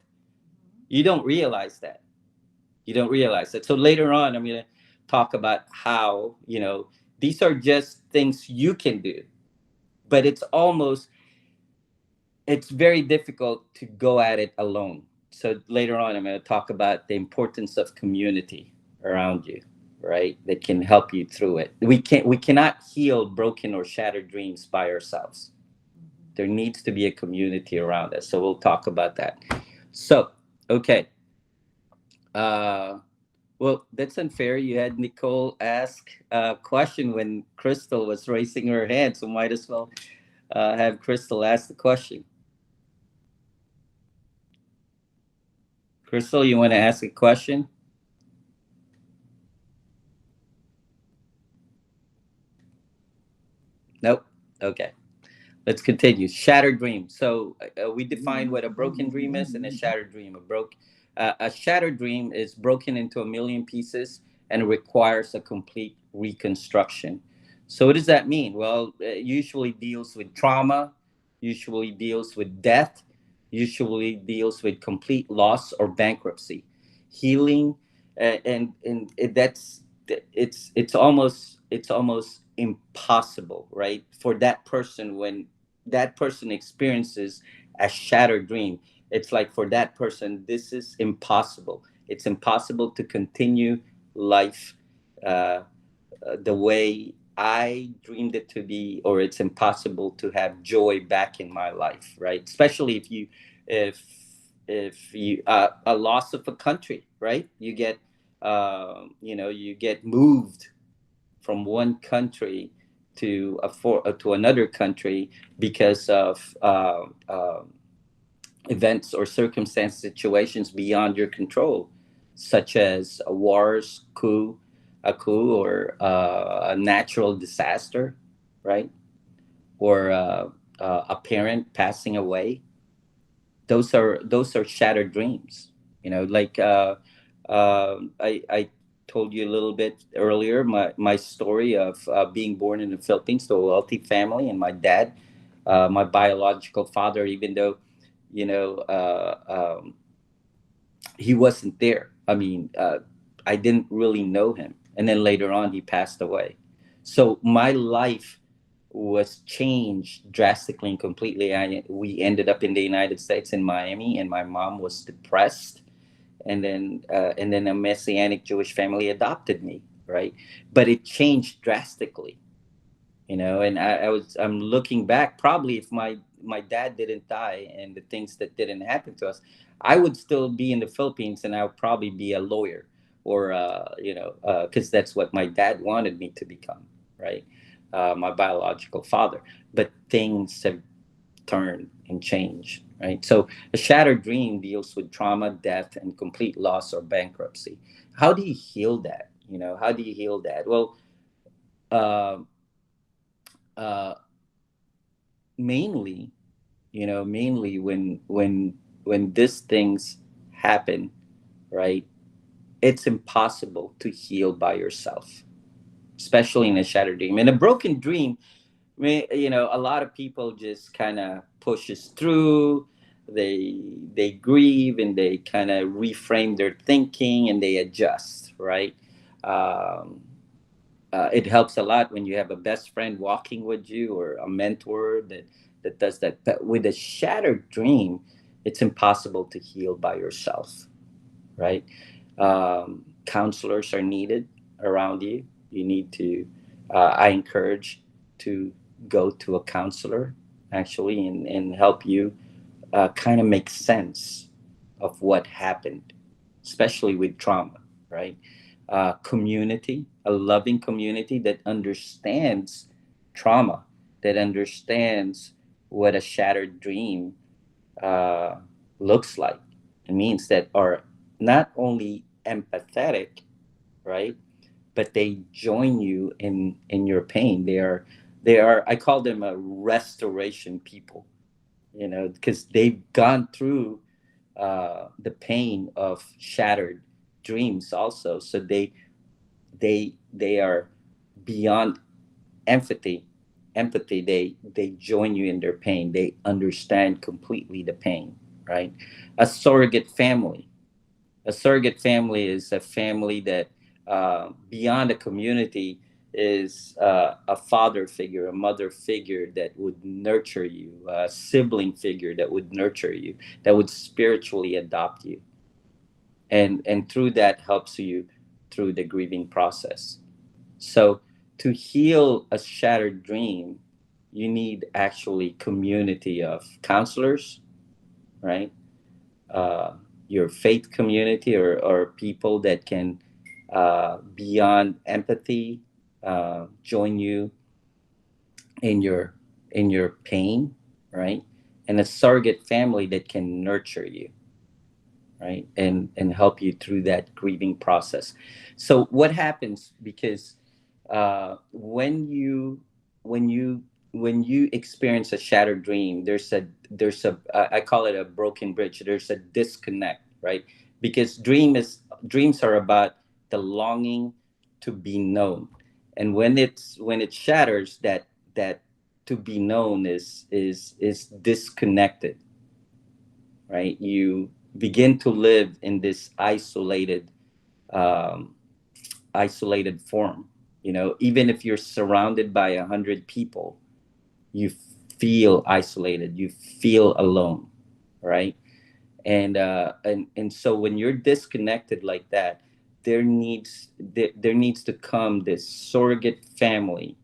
you don't realize that. You don't realize that. So later on, I'm gonna talk about how these are just things you can do, but it's very difficult to go at it alone. So later on, I'm going to talk about the importance of community around you, right? That can help you through it. We cannot heal broken or shattered dreams by ourselves. There needs to be a community around us. So we'll talk about that. So, okay. Uh, well, that's unfair. You had Nicole ask a question when Crystal was raising her hand, so might as well have Crystal ask the question. Crystal, you want to ask a question? Nope. Okay. Let's continue. Shattered dream. So we define what a broken dream is and a shattered dream. A shattered dream is broken into a million pieces and requires a complete reconstruction. So what does that mean? Well, it usually deals with trauma, usually deals with death, usually deals with complete loss or bankruptcy. Healing, that's it's almost impossible, right, for that person when that person experiences a shattered dream. It's like for that person, this is impossible. It's impossible to continue life uh, the way I dreamed it to be, or it's impossible to have joy back in my life, right? Especially if you a loss of a country, right? You get moved from one country to another country because of events or circumstance situations beyond your control, such as a wars, coup, or a natural disaster, right? Or a parent passing away. Those are shattered dreams. Like I told you a little bit earlier, my story of being born in the Philippines to a wealthy family, and my dad, my biological father, even though you know he wasn't there. I mean, I didn't really know him, and then later on he passed away. So my life was changed drastically and completely. We ended up in the United States, in Miami, and my mom was depressed, and then a Messianic Jewish family adopted me, right? But it changed drastically, and I'm looking back. Probably if my dad didn't die and the things that didn't happen to us, I would still be in the Philippines, and I would probably be a lawyer, or because that's what my dad wanted me to become, right? My biological father. But things have turned and changed, right? So a shattered dream deals with trauma, death, and complete loss or bankruptcy. How do you heal that? How do you heal that? Well, uh, uh, mainly, mainly when these things happen, right? It's impossible to heal by yourself, especially in a shattered dream. In a broken dream, a lot of people just kind of pushes through. They grieve, and they kind of reframe their thinking, and they adjust, right? um, it helps a lot when you have a best friend walking with you, or a mentor that does that. But with a shattered dream, it's impossible to heal by yourself, right? Counselors are needed around you. You need to. I encourage to go to a counselor, actually, and help you kind of make sense of what happened, especially with trauma, right? Community, a loving community that understands trauma, that understands what a shattered dream uh, looks like. It means that are not only empathetic, right, but they join you in your pain. They are. I call them a restoration people, because they've gone through the pain of shattered dreams also. So they are beyond empathy. Empathy. They join you in their pain. They understand completely the pain. Right. A surrogate family. A surrogate family is a family that, beyond a community, is a father figure, a mother figure that would nurture you, a sibling figure that would nurture you, that would spiritually adopt you, and through that helps you through the grieving process. So to heal a shattered dream, you need actually community of counselors, right? uh, your faith community, or people that can, beyond empathy, join you in your pain, right? And a surrogate family that can nurture you, right, and help you through that grieving process. So what happens, because when you experience a shattered dream, there's a I call it a broken bridge. There's a disconnect, right? Because dreams are about the longing to be known, and when it shatters, that to be known is disconnected, right? You begin to live in this um, isolated form. Even if you're surrounded by 100 people, you feel isolated. You feel alone, right? And so when you're disconnected like that, there needs to come this surrogate family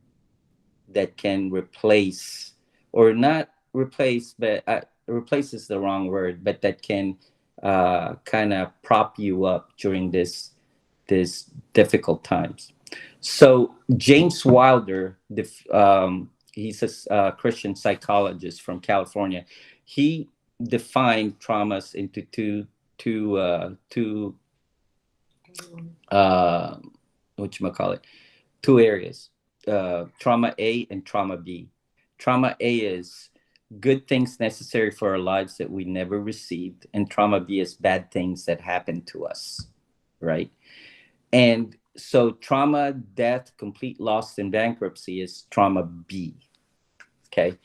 that can replace, or not replace, but replace is the wrong word, but that can kind of prop you up during this difficult times. So James Wilder, he's a Christian psychologist from California. He define traumas into two uh, whatchamacallit, two areas, trauma A and trauma B. Trauma A is good things necessary for our lives that we never received, and trauma B is bad things that happen to us, right? And so trauma, death, complete loss, and bankruptcy is trauma B. Okay.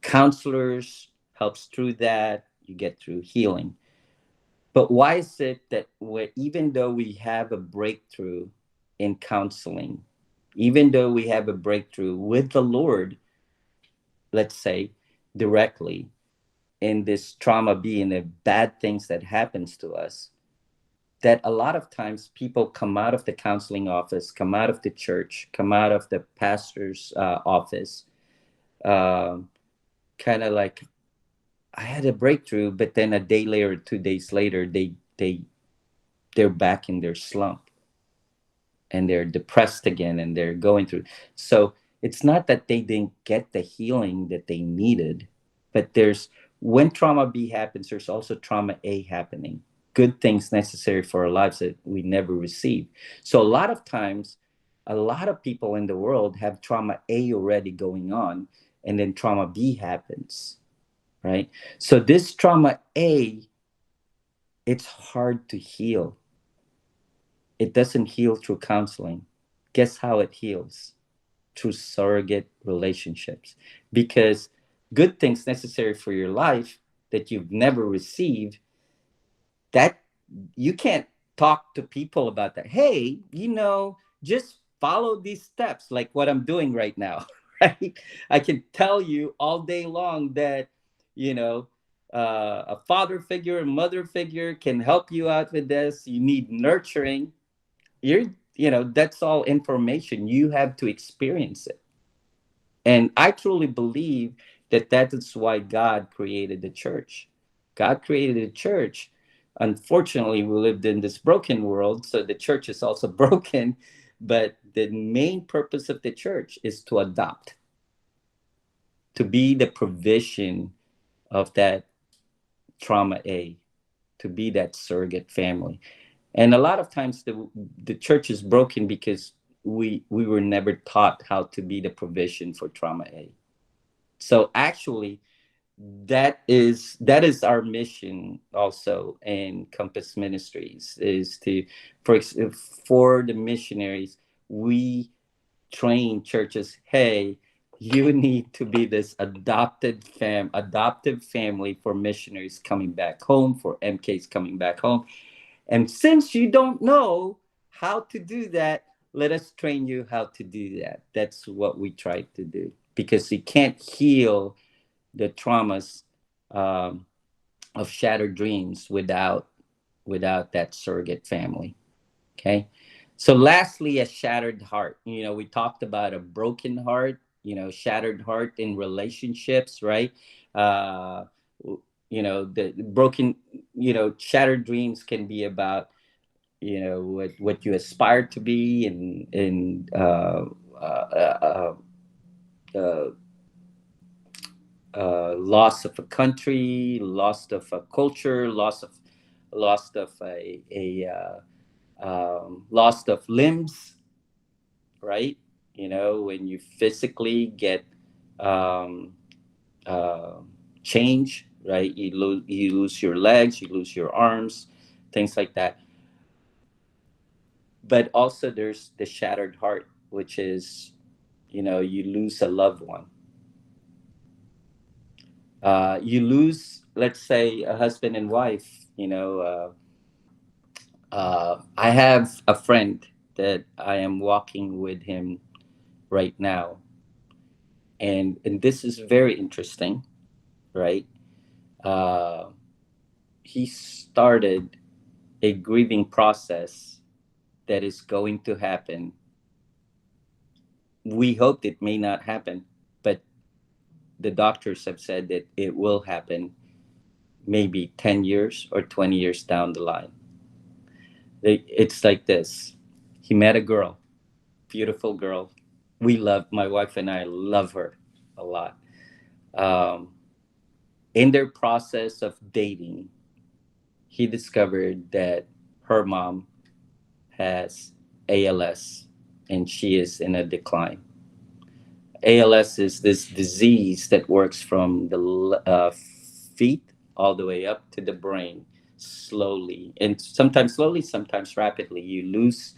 Counselors helps through that. You get through healing. But why is it that even though we have a breakthrough in counseling, even though we have a breakthrough with the Lord, let's say directly in this trauma being the bad things that happens to us, that a lot of times people come out of the counseling office, come out of the church, come out of the pastor's office, kind of like, I had a breakthrough, but then a day later, 2 days later, they're back in their slump and they're depressed again and they're going through. So it's not that they didn't get the healing that they needed, but when trauma B happens, there's also trauma A happening. Good things necessary for our lives that we never received. So a lot of times, a lot of people in the world have trauma A already going on, and then trauma B happens, right? So this trauma A, it's hard to heal. It doesn't heal through counseling. Guess how it heals? Through surrogate relationships. Because good things necessary for your life that you've never received, that you can't talk to people about that. Hey, just follow these steps like what I'm doing right now, right? I can tell you all day long that, you know, a father figure, a mother figure can help you out with this. You need nurturing. That's all information. You have to experience it. And I truly believe that is why God created the church. God created the church. Unfortunately, we lived in this broken world, so the church is also broken. But the main purpose of the church is to adopt, to be the provision of that trauma A, to be that surrogate family. And a lot of times the church is broken because we were never taught how to be the provision for trauma A. So actually, that is our mission also in Compass Ministries, is to for the missionaries, we train churches. Hey, you need to be this adoptive family for missionaries coming back home, for MKs coming back home. And since you don't know how to do that, let us train you how to do that. That's what we try to do, because you can't heal the traumas um, of shattered dreams without that surrogate family. Okay. So lastly, a shattered heart. We talked about a broken heart, shattered heart in relationships, right? Uh, the broken, shattered dreams can be about, what you aspire to be, and uh, loss of a country, loss of a culture, loss of loss of limbs, right? When you physically get um, uh, change, right? You lose your legs, you lose your arms, things like that. But also there's the shattered heart, which is, you lose a loved one. You lose, let's say, a husband and wife. I have a friend that I am walking with him right now, and this is very interesting, right? Uh, he started a grieving process that is going to happen. We hoped it may not happen, but the doctors have said that it will happen maybe 10 years or 20 years down the line. It's like this. He met a girl, beautiful girl. My wife and I love her a lot. Um, In their process of dating, he discovered that her mom has ALS and she is in a decline. ALS is this disease that works from the feet all the way up to the brain slowly, and sometimes slowly, sometimes rapidly. You lose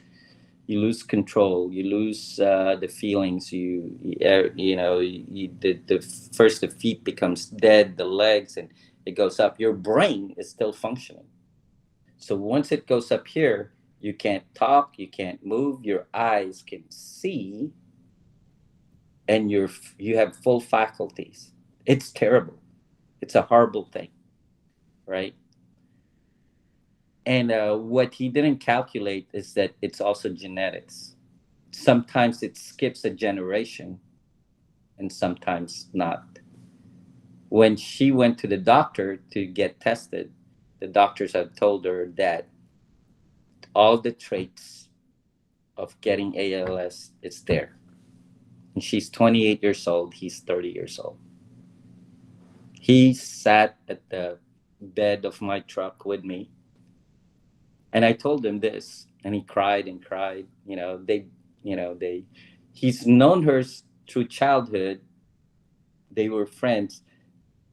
control, you lose the feelings, the first the feet becomes dead, the legs, and it goes up. Your brain is still functioning. So once it goes up here, you can't talk, you can't move, your eyes can see, and you have full faculties. It's terrible. It's a horrible thing, right? And what he didn't calculate is that it's also genetics. Sometimes it skips a generation, and sometimes not. When she went to the doctor to get tested, the doctors have told her that all the traits of getting ALS is there. And she's 28 years old, he's 30 years old. He sat at the bed of my truck with me, and I told him this, and he cried and cried. He's known her through childhood. They were friends,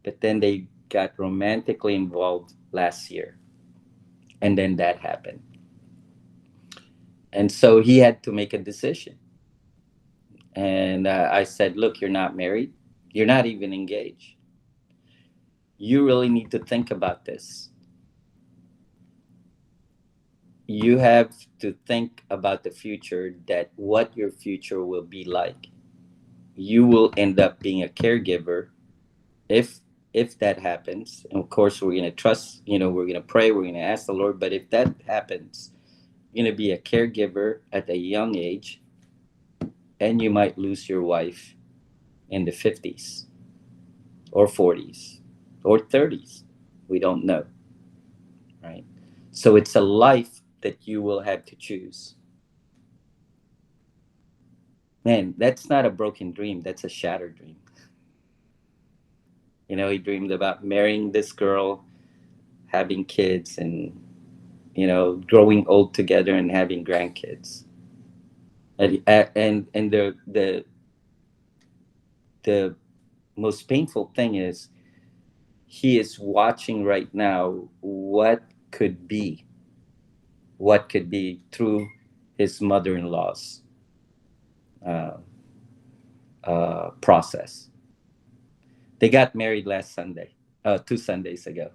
but then they got romantically involved last year, and then that happened. And so he had to make a decision. And I said, look, you're not married, you're not even engaged. You really need to think about this. You have to think about the future, that what your future will be like. You will end up being a caregiver if that happens. And of course, we're going to trust, we're going to pray, we're going to ask the Lord. But if that happens, you're going to be a caregiver at a young age, and you might lose your wife in the 50s or 40s or 30s. We don't know, right? So it's a life that you will have to choose. Man, that's not a broken dream, that's a shattered dream. He dreamed about marrying this girl, having kids, and growing old together and having grandkids. And the most painful thing is he is watching right now what could be through his mother-in-law's uh, process. They got married last Sunday, 2 Sundays ago.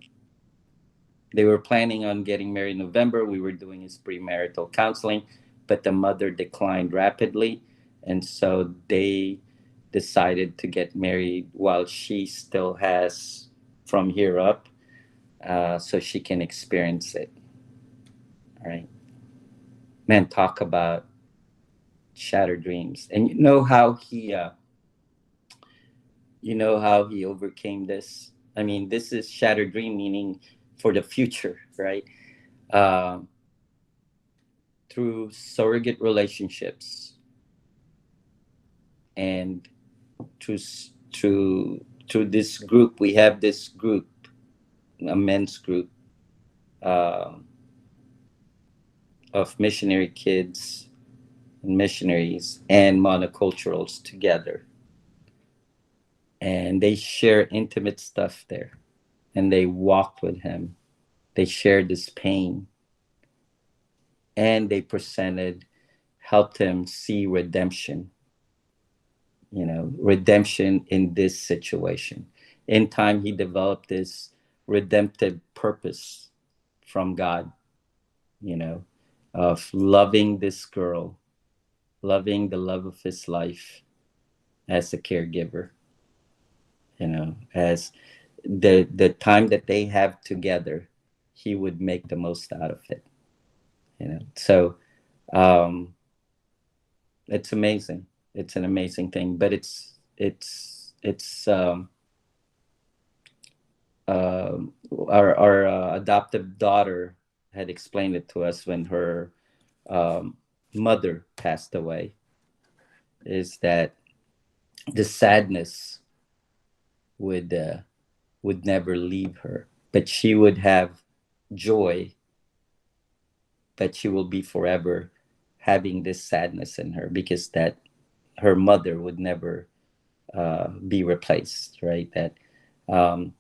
They were planning on getting married in November. We were doing his premarital counseling, but the mother declined rapidly. And so they decided to get married while she still has from here up, so she can experience it. All right. Man, talk about shattered dreams. And you know how he overcame this. I mean, this is shattered dream, meaning for the future, right? Um, Through surrogate relationships, and through through this group. We have this group, a men's group, uh, of missionary kids and missionaries and monoculturals together, and they share intimate stuff there, and they walked with him. They shared this pain, and they helped him see redemption in this situation. In time, he developed this redemptive purpose from God, of loving this girl, loving the love of his life as a caregiver, as the time that they have together, he would make the most out of it. So it's amazing. It's an amazing thing, but it's our adoptive daughter had explained it to us when her mother passed away, is that the sadness would would never leave her, but she would have joy, but she will be forever having this sadness in her, because that her mother would never be replaced, right? That um,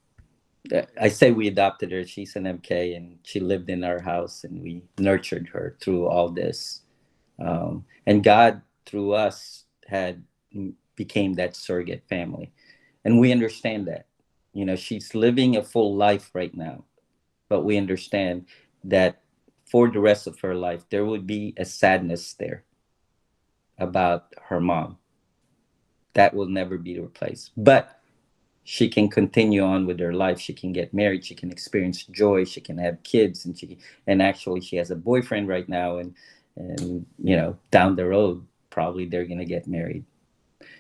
I say we adopted her. She's an MK, and she lived in our house, and we nurtured her through all this. And God, through us, had became that surrogate family, and we understand that. You know, she's living a full life right now, but we understand that for the rest of her life, there would be a sadness there about her mom that will never be replaced. But she can continue on with her life. She can get married. She can experience joy. She can have kids, and and actually she has a boyfriend right now, and you know, down the road probably they're gonna get married.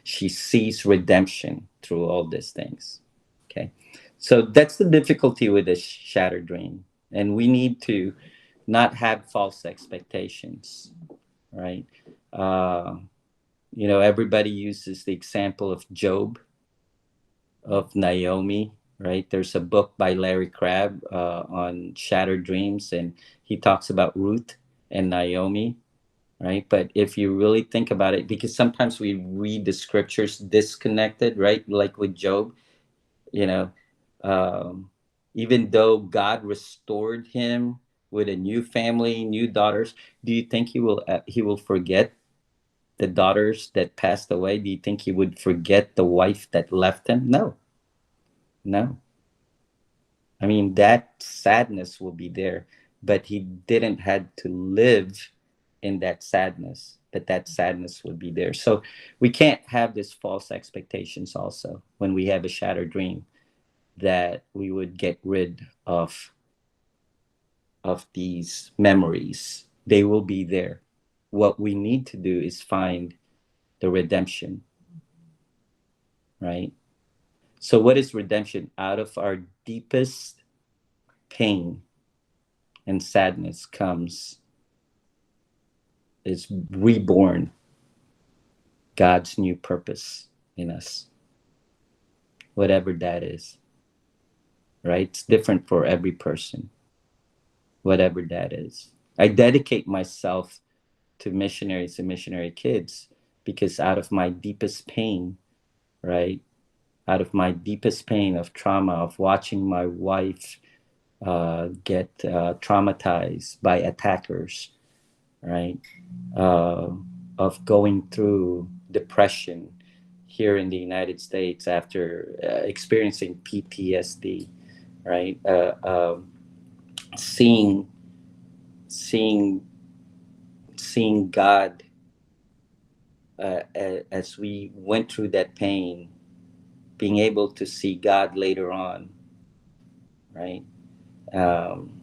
She sees redemption through all these things. Okay, so that's the difficulty with a shattered dream, and we need to not have false expectations, right? Uh, you know, everybody uses the example of Job, of Naomi, right? There's a book by Larry Crabb on shattered dreams, and he talks about Ruth and Naomi, right? But if you really think about it, because sometimes we read the scriptures disconnected, right? Like with Job, you know, um, even though God restored him with a new family, new daughters, do you think he will forget the daughters that passed away? Do you think he would forget the wife that left him? No, no. I mean, that sadness will be there, but he didn't had to live in that sadness, but that sadness would be there. So we can't have this false expectations also when we have a shattered dream, that we would get rid of these memories. They will be there. What we need to do is find the redemption, right? So what is redemption? Out of our deepest pain and sadness comes, is reborn God's new purpose in us, whatever that is, right? It's different for every person, whatever that is. I dedicate myself to missionaries and missionary kids because out of my deepest pain, right? Out of my deepest pain of trauma, of watching my wife get traumatized by attackers, right? Uh, of going through depression here in the United States after experiencing PTSD, right? Seeing, seeing, seeing God as we went through that pain, being able to see God later on, right? Um,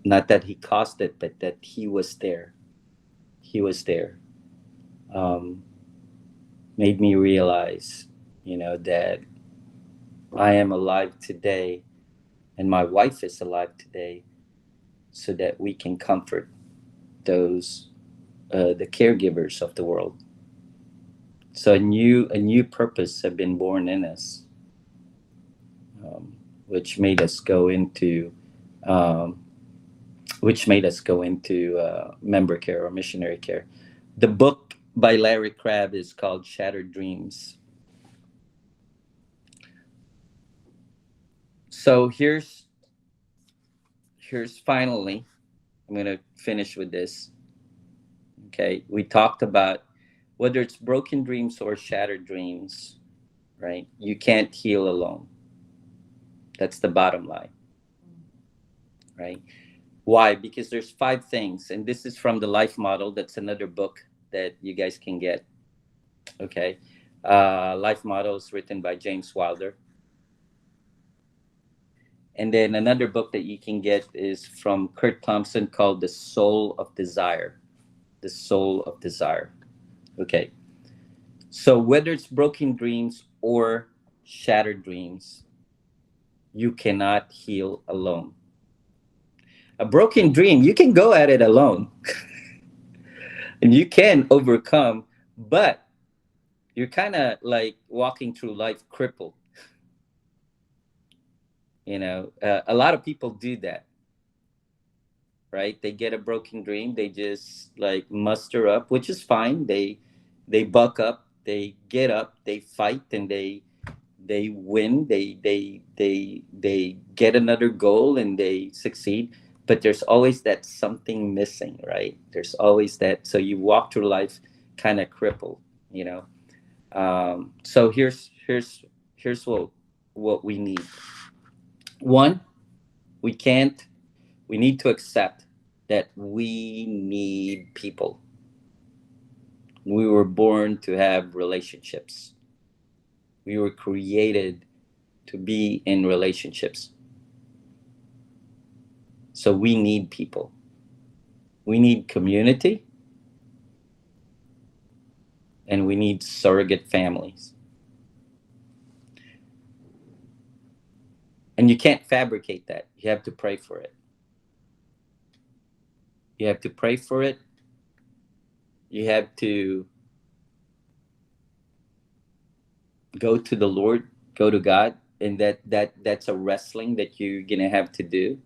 Not that He caused it, but that He was there. He was there. Um, Made me realize, you know, that I am alive today and my wife is alive today so that we can comfort those the caregivers of the world. So a new purpose have been born in us, um, which made us go into um, member care or missionary care. The book by Larry Crabb is called Shattered Dreams. So here's finally, I'm going to finish with this. Okay, we talked about whether it's broken dreams or shattered dreams, right? You can't heal alone. That's the bottom line, right? Why? Because there's 5 things, and this is from the Life Model. That's another book that you guys can get. Okay, Life Model is written by James Wilder, and then another book that you can get is from Kurt Thompson called The Soul of Desire. The Soul of Desire. Okay, so whether it's broken dreams or shattered dreams, you cannot heal alone. A broken dream, you can go at it alone and you can overcome, but you're kind of like walking through life crippled, A lot of people do that, right? They get a broken dream, they just like muster up, which is fine. They buck up, they get up, they fight, and they win. They get another goal and they succeed. But there's always that something missing, right? There's always that. So you walk through life kind of crippled, you know. So here's what we need. One, we can't. We need to accept that we need people. We were born to have relationships. We were created to be in relationships. So we need people. We need community, and we need surrogate families. And you can't fabricate that. You have to pray for it. You have to pray for it. You have to go to the Lord, go to God, and that's a wrestling that you're gonna have to do,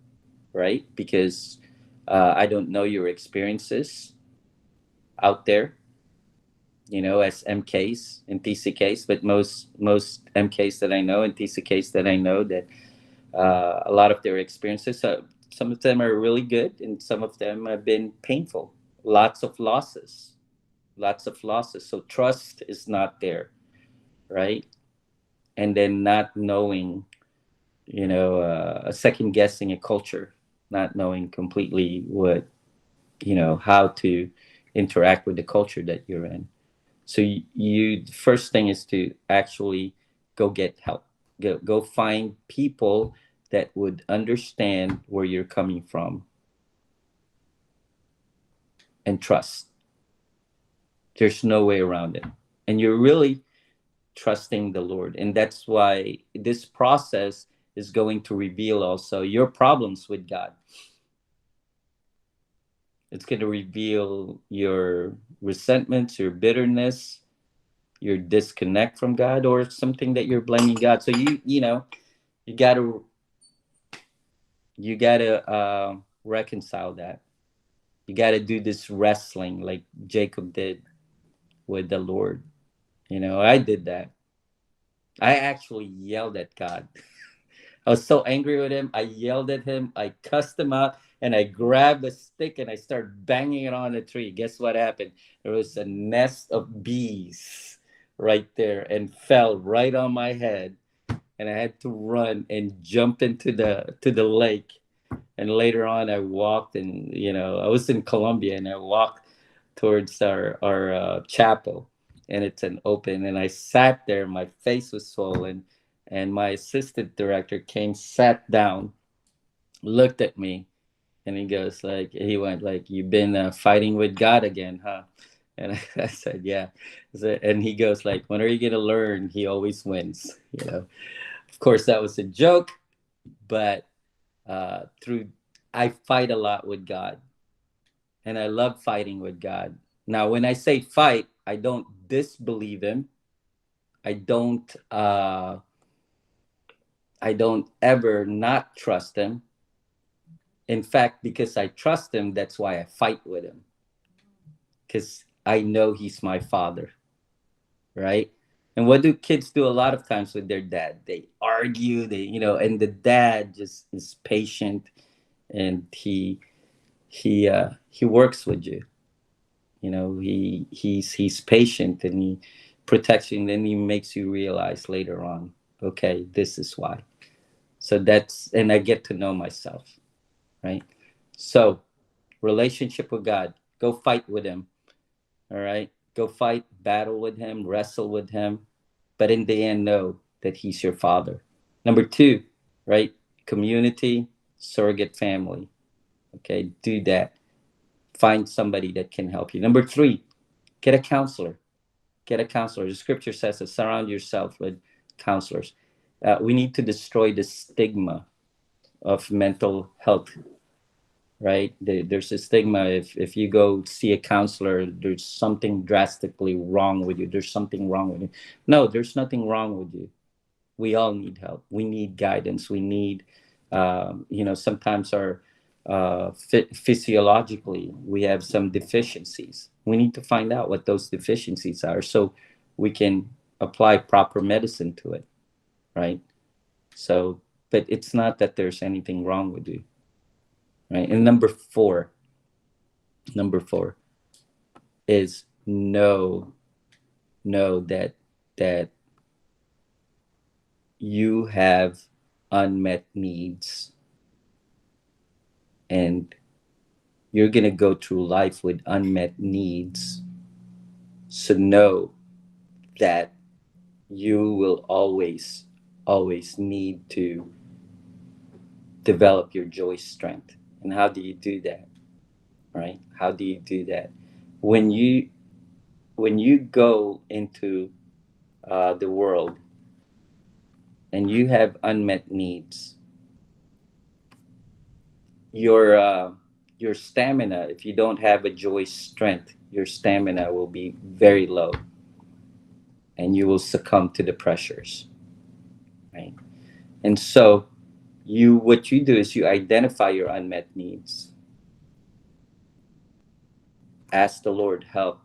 right? Because I don't know your experiences out there, as MKs and TCKs, but most MKs that I know and TCKs that I know, that a lot of their experiences, some of them are really good, and some of them have been painful. Lots of losses, lots of losses. So trust is not there, right? And then not knowing, second guessing a culture, not knowing completely what, how to interact with the culture that you're in. So the first thing is to actually go get help. Go find people that would understand where you're coming from, and trust. There's no way around it. And you're really trusting the Lord. And that's why this process is going to reveal also your problems with God. It's going to reveal your resentments, your bitterness, your disconnect from God, or something that you're blaming God. So you gotta reconcile that. You gotta do this wrestling like Jacob did with the Lord. I did that. I actually yelled at God. I was so angry with him. I yelled at him. I cussed him out, and I grabbed a stick and I started banging it on a tree. Guess what happened? There was a nest of bees right there and fell right on my head. And I had to run and jump into the lake. And later on, I walked, and I was in Colombia, and I walked towards our chapel, and it's an open, and I sat there. My face was swollen, and my assistant director came, sat down, looked at me, and he went like, "You've been fighting with God again, huh?" And I said, "Yeah." And he goes like, "When are you gonna learn? He always wins." Of course, that was a joke, but I fight a lot with God, and I love fighting with God. Now, when I say fight, I don't disbelieve him. I don't ever not trust him. In fact, because I trust him, that's why I fight with him. Because I know he's my father, right? And what do kids do a lot of times with their dad? They argue, and the dad just is patient, and he works with you. He's patient, and he protects you, and then he makes you realize later on, okay, this is why. So and I get to know myself, right? So relationship with God, go fight with him. All right, go fight, battle with him, wrestle with him, but in the end, know that he's your father. Number two, right? Community, surrogate family. Okay, do that. Find somebody that can help you. Number three, get a counselor. Get a counselor. The scripture says to surround yourself with counselors. We need to destroy the stigma of mental health, right? There's a stigma. If you go see a counselor, there's something drastically wrong with you. There's something wrong with you. No, there's nothing wrong with you, We all need help. We need guidance. We need, sometimes our physiologically, we have some deficiencies. We need to find out what those deficiencies are so we can apply proper medicine to it, right? So, but it's not that there's anything wrong with you, right? And number four is know that you have unmet needs, and you're going to go through life with unmet needs. So know that you will always need to develop your joy strength. And how do you do that? Right? How do you do that? When you go into the world and you have unmet needs, your stamina, if you don't have a joy strength, your stamina will be very low, and you will succumb to the pressures, right? And so what you do is you identify your unmet needs, ask the Lord help,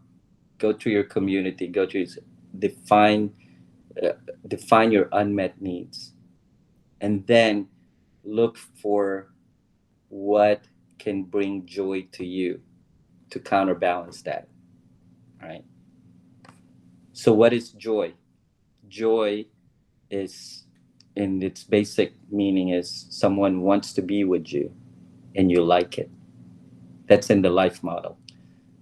go to your community, go to define uh, define your unmet needs, and then look for what can bring joy to you to counterbalance that, right? So what is joy? Joy is, in its basic meaning, is someone wants to be with you and you like it. That's in the life model.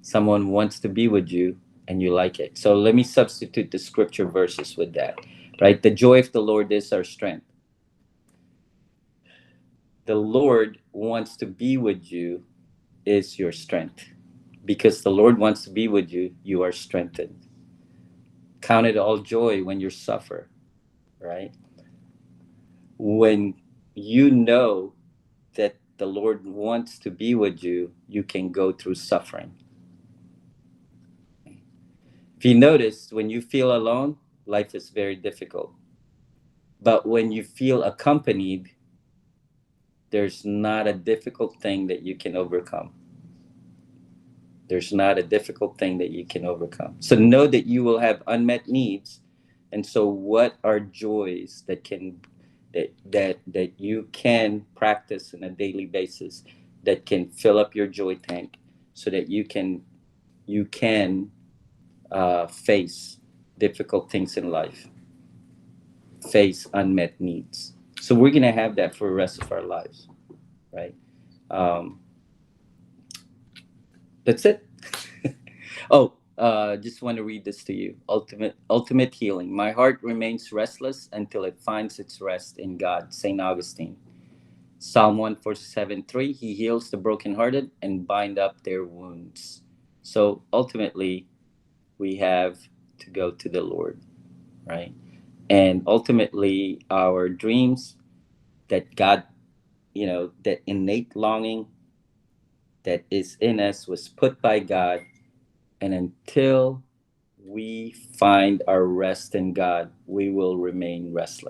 Someone wants to be with you and you like it. So let me substitute the scripture verses with that, right? The joy of the Lord is our strength. The Lord wants to be with you is your strength. Because the Lord wants to be with you, you are strengthened. Count it all joy when you suffer, right? When you know that the Lord wants to be with you, you can go through suffering. If you notice, when you feel alone, life is very difficult. But when you feel accompanied, there's not a difficult thing that you can overcome. There's not a difficult thing that you can overcome. So know that you will have unmet needs. And so what are joys that you can practice on a daily basis that can fill up your joy tank so that you can face difficult things in life, face unmet needs. So we're gonna have that for the rest of our lives, right? Um, that's it. Oh, just want to read this to you. Ultimate healing. My heart remains restless until it finds its rest in God. Saint Augustine. Psalm 147:3. He heals the brokenhearted and bind up their wounds. So ultimately, we have to go to the Lord, right? And ultimately, our dreams, that God, that innate longing that is in us was put by God. And until we find our rest in God, we will remain restless.